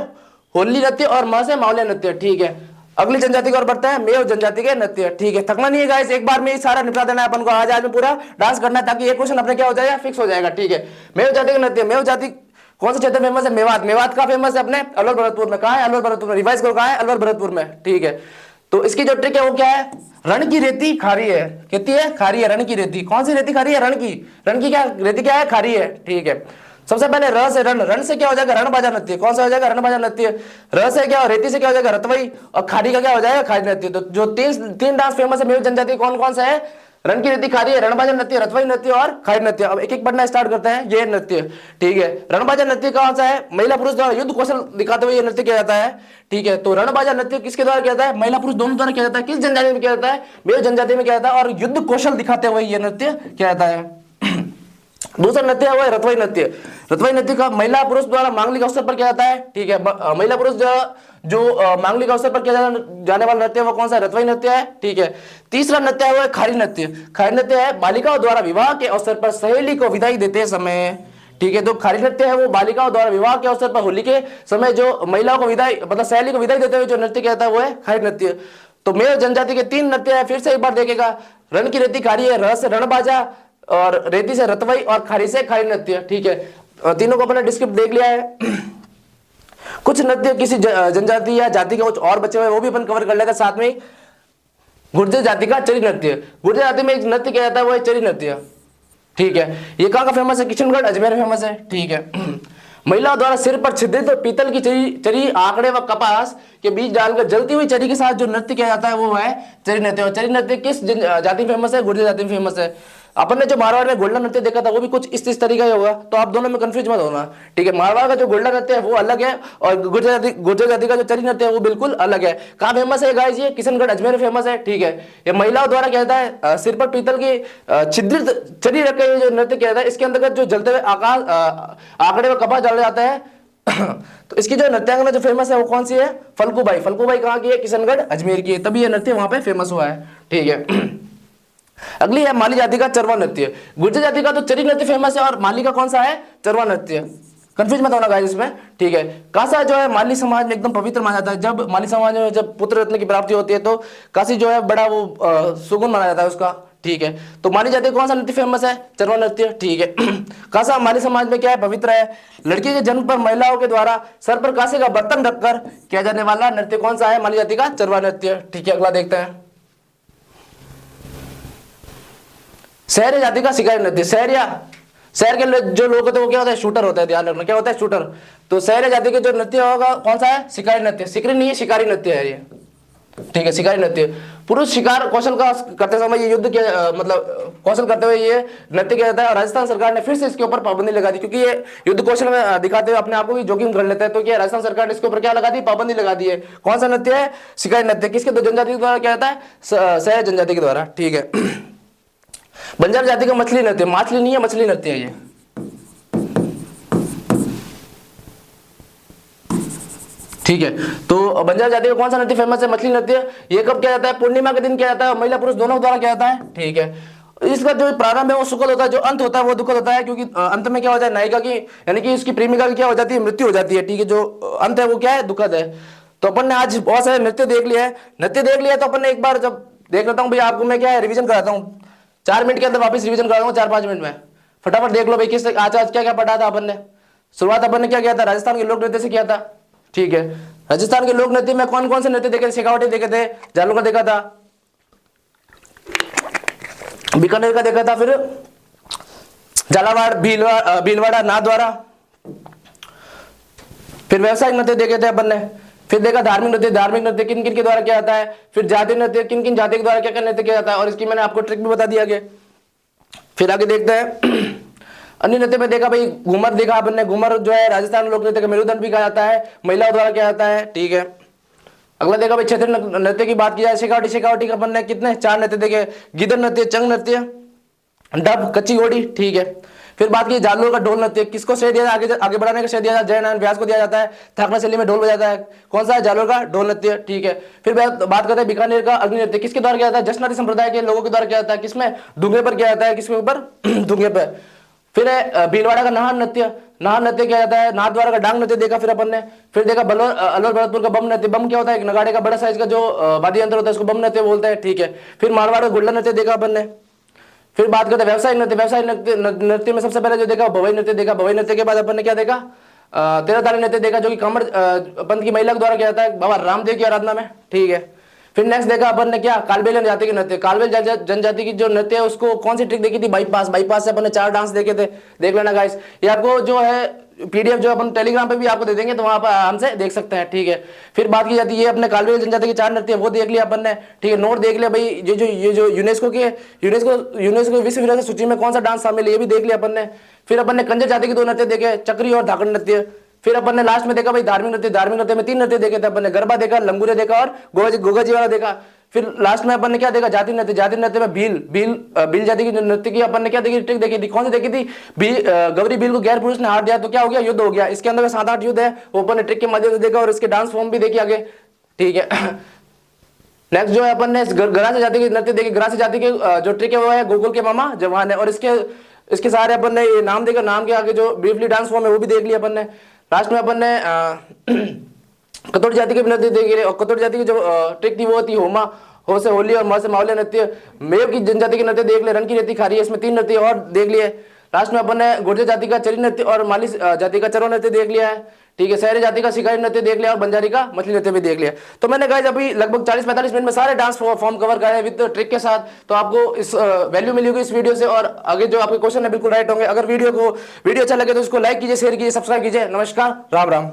होली नृत्य और म से मावली नृत्य, ठीक है। अगली जनजाति की ओर बढ़ता है मेव जनजाति के नृत्य, ठीक है। थकना नहीं है गाइस, एक बार में ही सारा निपटा देना है अपन को। आज में पूरा डांस करना है ताकि ये क्वेश्चन अपने क्या हो जाएगा, फिक्स हो जाएगा, ठीक है। मेव जाति के नृत्य। मेव जाति कौन सा क्षेत्र फेमस है, मेवात। मेवात का फेमस है अपने अलवर भरतपुर में। कहा है, अलवर भरतपुर में। रिवाइज करो, कहा है, अलवर भरतपुर में, ठीक है। तो इसकी जो ट्रिक है वो क्या है, रण की रेती खारी है, कहती है खारी है, रण की रेती। कौन सी रेती खारी है, रण की क्या रेती क्या है, खारी है, ठीक है। सबसे पहले र से रण, रण से क्या हो जाएगा, रण बाजा नृत्य। कौन सा हो जाएगा, रण बाजा नृत्य। र से क्या, रेती से क्या हो जाएगा, रतवई। और खारी का क्या हो जाएगा, खारी नृत्य। तो जो तीन तीन डांस फेमस है मेव जनजाति, कौन कौन सा है, रण की रेती खारी है, रणबाजा नृत्य, रतवई नृत्य और खारी नृत्य। अब एक एक पढ़ना स्टार्ट करते हैं ये नृत्य, ठीक है। रणबाजा नृत्य कौन सा है, महिला पुरुष द्वारा युद्ध कौशल दिखाते हुए ये नृत्य किया जाता है, ठीक है। तो रणबाजा नृत्य किसके द्वारा किया जाता है, महिला पुरुष दोनों द्वारा किया जाता है। किस जनजाति में किया जाता है, मेव जनजाति में किया जाता है, और युद्ध कौशल दिखाते हुए ये नृत्य किया जाता है। दूसरा नृत्य है वो है रतवई नृत्य। रतवई नृत्य का महिला पुरुष द्वारा मांगलिक अवसर पर किया जाता है, ठीक है। महिला पुरुष जो मांगलिक अवसर पर किया जाने वाला नृत्य वो कौन सा, रतवई नृत्य है, ठीक है। तीसरा नृत्य है वो है खारी नृत्य। खारी नृत्य है बालिकाओं द्वारा विवाह के अवसर पर सहेली को विदाई देते समय, ठीक है। तो खारी नृत्य है वो बालिकाओं द्वारा विवाह के अवसर पर होली के समय जो महिलाओं को विदाई, मतलब सहेली को विदाई देते हुए जो नृत्य किया जाता है वो है खारी नृत्य। तो मेव जनजाति के तीन नृत्य है, फिर से एक बार देखेगा, रण की रेती खारी है, र से रणबाजा, और रेती से रतवई, और खारी से खारी नृत्य, ठीक है। तीनों को अपने डिस्क्रिप्ट देख लिया है। कुछ नृत्य किसी जनजाति या जाति के कुछ और बचे हुए वो भी अपन कवर कर लेते हैं साथ में। गुर्जर जाति का चरी नृत्य, गुर्जर जाति में एक नृत्य किया जाता है वो है चरी नृत्य, ठीक है। ये कहाँ का फेमस है, किशनगढ़ अजमेर फेमस है, ठीक है। महिलाओं द्वारा सिर पर छिद्रित पीतल की चरी आंकड़े व कपास के बीच डालकर जलती हुई चरी के साथ जो नृत्य किया जाता है वो है चरी नृत्य। और चरी नृत्य किस जाति में फेमस है, गुर्जर जाति में फेमस है। अपन ने जो मारवाड़ में गोल्डन नृत्य देखा था वो भी कुछ इस तरीका ही होगा, तो आप दोनों में कंफ्यूज मत होना, ठीक है। मारवाड़ का जो गोल्डन नृत्य है वो अलग है, और गुर्जर जाति का जो चरी नृत्य है वो बिल्कुल अलग है। कहाँ फेमस है गाइस, ये किशनगढ़ अजमेर फेमस है, ठीक है। ये महिलाओं द्वारा क्या होता है, सिर पर पीतल की छिद्रित चरी रख के जो नृत्य किया जाता है, इसके अंतर्गत जो जलते हुए आकाश आंकड़े व कपास डाला जाता है। तो इसकी जो नृत्यांगना जो फेमस है वो कौन सी है, फल्गुबाई। फल्गुबाई कहाँ की है, किशनगढ़ अजमेर की है, तभी ये नृत्य वहां पे फेमस हुआ है, ठीक है। अगली है माली जाति का चरवा नृत्य। गुर्जर जाति का तो चरी नृत्य फेमस है, और माली का कौन सा है, चरवा नृत्य। कंफ्यूज मत होना गाइस इसमें, ठीक है। कासा जो है माली समाज में एकदम पवित्र माना जाता है। जब माली समाज में जब पुत्र रत्न की प्राप्ति होती है तो काशी जो है बड़ा वो सुगुन माना जाता है उसका, ठीक है। तो माली जाति कौन सा नृत्य फेमस है, चरवा नृत्य, ठीक है। कासा माली समाज में क्या है, पवित्र है। लड़की के जन्म पर महिलाओं के द्वारा सर पर कासे का बर्तन रखकर किया जाने वाला नृत्य कौन सा है, माली जाति का चरवा नृत्य, ठीक है। अगला देखते हैं, शहर जाति का शिकारी नृत्य। शहर के जो लोग होते हैं वो क्या होता है, शूटर होता है, ध्यान रखना क्या होता है, शूटर। तो शहर जाति के जो नृत्य होगा कौन सा है, शिकारी नृत्य। शिकारी नहीं है, शिकारी नृत्य है ये, ठीक है, शिकारी नृत्य। पुरुष शिकार कौशल का करते समय ये युद्ध के मतलब कौशल करते हुए ये नृत्य किया जाता है। और राजस्थान सरकार ने फिर से इसके ऊपर पाबंदी लगा दी, क्योंकि ये युद्ध कौशल में दिखाते हुए अपने आप को भी जोखिम कर लेते हैं। तो क्या राजस्थान सरकार ने इसके ऊपर क्या लगा दी, पाबंदी लगा दी है। कौन सा नृत्य है, शिकारी नृत्य। किसके दो जनजाति के द्वारा किया जाता है, शहर जनजाति के द्वारा, ठीक है। बंजारा जाति का मछली नृत्य, मछली नहीं है, मछली नृत्य है ये, ठीक है। तो बंजारा जाति का कौन सा नृत्य फेमस है, मछली नृत्य। ये कब किया जाता है, पूर्णिमा के दिन किया जाता है, महिला पुरुष दोनों द्वारा किया जाता है, ठीक है। इसका जो प्रारंभ है वो सुखद होता है, जो अंत होता है वो दुखद होता है, क्योंकि अंत में क्या हो जाए, नायिका की यानी कि उसकी प्रेमिका की क्या हो जाती है, मृत्यु हो जाती है, ठीक है। जो अंत है वो क्या है, दुखद है। तो अपन ने आज बहुत सारे नृत्य देख लिया है, तो अपन ने एक बार जब देख लेता हूँ भाई, आपको मैं क्या है रिविजन कराता हूँ, 4 मिनट के अंदर वापस रिवीजन करा दूंगा, 4-5 मिनट में फटाफट देख लो भाई किस आज क्या क्या पढ़ा था अपन ने। शुरुआत अपन ने क्या किया था, राजस्थान के लोक नृत्य से किया था, ठीक है। राजस्थान के लोक नृत्य में कौन कौन से नृत्य देखे थे, शेखावटी देखे थे, जालू का देखा था, बीकानेर का देखा था, फिर झालावाड़, भीलवाड़ा, नाथद्वारा, फिर व्यवसायिक नृत्य देखे थे अपन ने, फिर देखा धार्मिक नृत्य किन किन के द्वारा किया जाता है, फिर जाति नृत्य किन किन जाति के द्वारा क्या क्या नृत्य किया जाता है, और इसकी मैंने आपको ट्रिक भी बता दिया आगे। फिर आगे देखते हैं अन्य नृत्य में देखा भाई घूमर देखा अपन ने। घूमर जो है राजस्थान लोक नृत्य का मेरुदंड भी कहा जाता है, महिलाओं द्वारा किया जाता है, ठीक है। अगला देखा भाई क्षेत्रीय नृत्य की बात की जाए, शेखावटी का अपन ने कितने 4 नृत्य देखे, गिदर नृत्य, चंग नृत्य, डब, कच्ची घोड़ी, ठीक है। फिर बात की जालोर का ढोल नृत्य, किसको श्रेय दिया, आगे बढ़ाने का श्रेय दिया जाता है, जयनारायण व्यास को दिया जाता है। थाकरा शैली में ढोल बजाता है, कौन सा है, जालोर का ढोल नृत्य, ठीक है। फिर बात करते हैं बीकानेर का अग्नि नृत्य, किसके द्वारा किया जाता है, जसनारी संप्रदाय के लोगों के द्वारा किया जाता है, किसमें, डूंगे पर किया जाता है, किसके ऊपर, डूंगे पर। फिर है भीलवाड़ा का नाहर नृत्य किया जाता है, नाथद्वारा का डांग नृत्य देखा फिर अपन ने। फिर देखा अलवर भरतपुर का बम नृत्य। बम क्या होता है, एक नगाड़े का बड़ा साइज का जो वाद्य यंत्र होता है उसको बम नृत्य बोलते हैं, ठीक है। फिर मारवाड़ का गोल्डन नृत्य देखा अपन ने। फिर बात करते हैं व्यवसायिक नृत्य में सबसे पहले जो देखा भवई नृत्य देखा। भवई नृत्य के बाद अपन ने क्या देखा, 13 ताली नृत्य देखा, जो कि कमर पंथ की महिला के द्वारा किया जाता है बाबा रामदेव की आराधना में, ठीक है। फिर नेक्स्ट देखा अपन ने क्या, कालबेल जनजाति के नृत्य। कालबेल जनजाति की जो नृत्य है उसको कौन सी ट्रिक देखी थी, बाईपास। बाईपास से अपन ने 4 डांस देखे थे, देख लेना गाइस। ये आपको जो है पीडीएफ जो अपन टेलीग्राम पे भी आपको दे देंगे, तो वहां पर हमसे देख सकते हैं, ठीक है। फिर बात की जाती है अपने कालबेल जनजाति के 4 नृत्य, वो देख लिया अपन ने, ठीक है। नोट देख लिया भाई, ये जो यूनेस्को विश्व विरासत सूची में कौन सा डांस शामिल है, ये भी देख लिया अपन ने। फिर अपन ने कंजर जाति के 2 नृत्य देखे, चक्री और धाकड़ नृत्य। फिर अपन ने लास्ट में देखा भाई धार्मिक नृत्य। धार्मिक नृत्य में 3 नृत्य देखे थे अपन ने, गरबा देखा, लंगूरे देखा और गोगा जी वाला देखा। फिर लास्ट में अपन ने क्या देखा, जाति नृत्य। जाति नृत्य में भील जाति की नृत्य की अपन ने क्या देखी, ट्रिक देखी थी। कौन सी देखी थी, गौरी भील को गैर पुरुष ने हार दिया तो क्या हो गया, युद्ध हो गया। इसके अंदर 7-8 युद्ध है, वो अपन ने ट्रिक के माध्यम से देखा और इसके डांस फॉर्म भी देखी आगे, ठीक है। नेक्स्ट जो है अपन ने गरासी जाति के नृत्य देखे। गरासी जाति के जो ट्रिक है वो है गोकुल के मामा जवान है, और इसके सारे अपन ने ये नाम देखा, नाम के आगे जो ब्रीफली डांस फॉर्म है वो भी देख लिया अपन ने। लास्ट में अपन ने कतोड़ जाति के नृत्य देख लिए, और कतोड़ जाति की जो ट्रिक थी वो थी होमा, हो से होली और म से मावले नृत्य। मेव की जनजाति के नृत्य देख ले, रन की नृत्य खारी है, इसमें 3 नृत्य और देख लिए। लास्ट में अपन ने गुर्जर जाति का चरी नृत्य और माली जाति का चरो नृत्य देख लिया है, ठीक है। शहरी जाति का शिकारी नृत्य देख लिया और बंजारी का मछली नृत्य भी देख लिया। तो मैंने गाइस अभी लगभग 40-45 मिनट में सारे डांस फॉर्म कवर करे हैं विद ट्रिक के साथ। तो आपको इस वैल्यू मिली होगी इस वीडियो से, और आगे जो आपके क्वेश्चन है बिल्कुल राइट होंगे। अगर वीडियो अच्छा लगे तो इसको लाइक कीजिए, शेयर कीजिए, सब्सक्राइब कीजिए। नमस्कार, राम राम।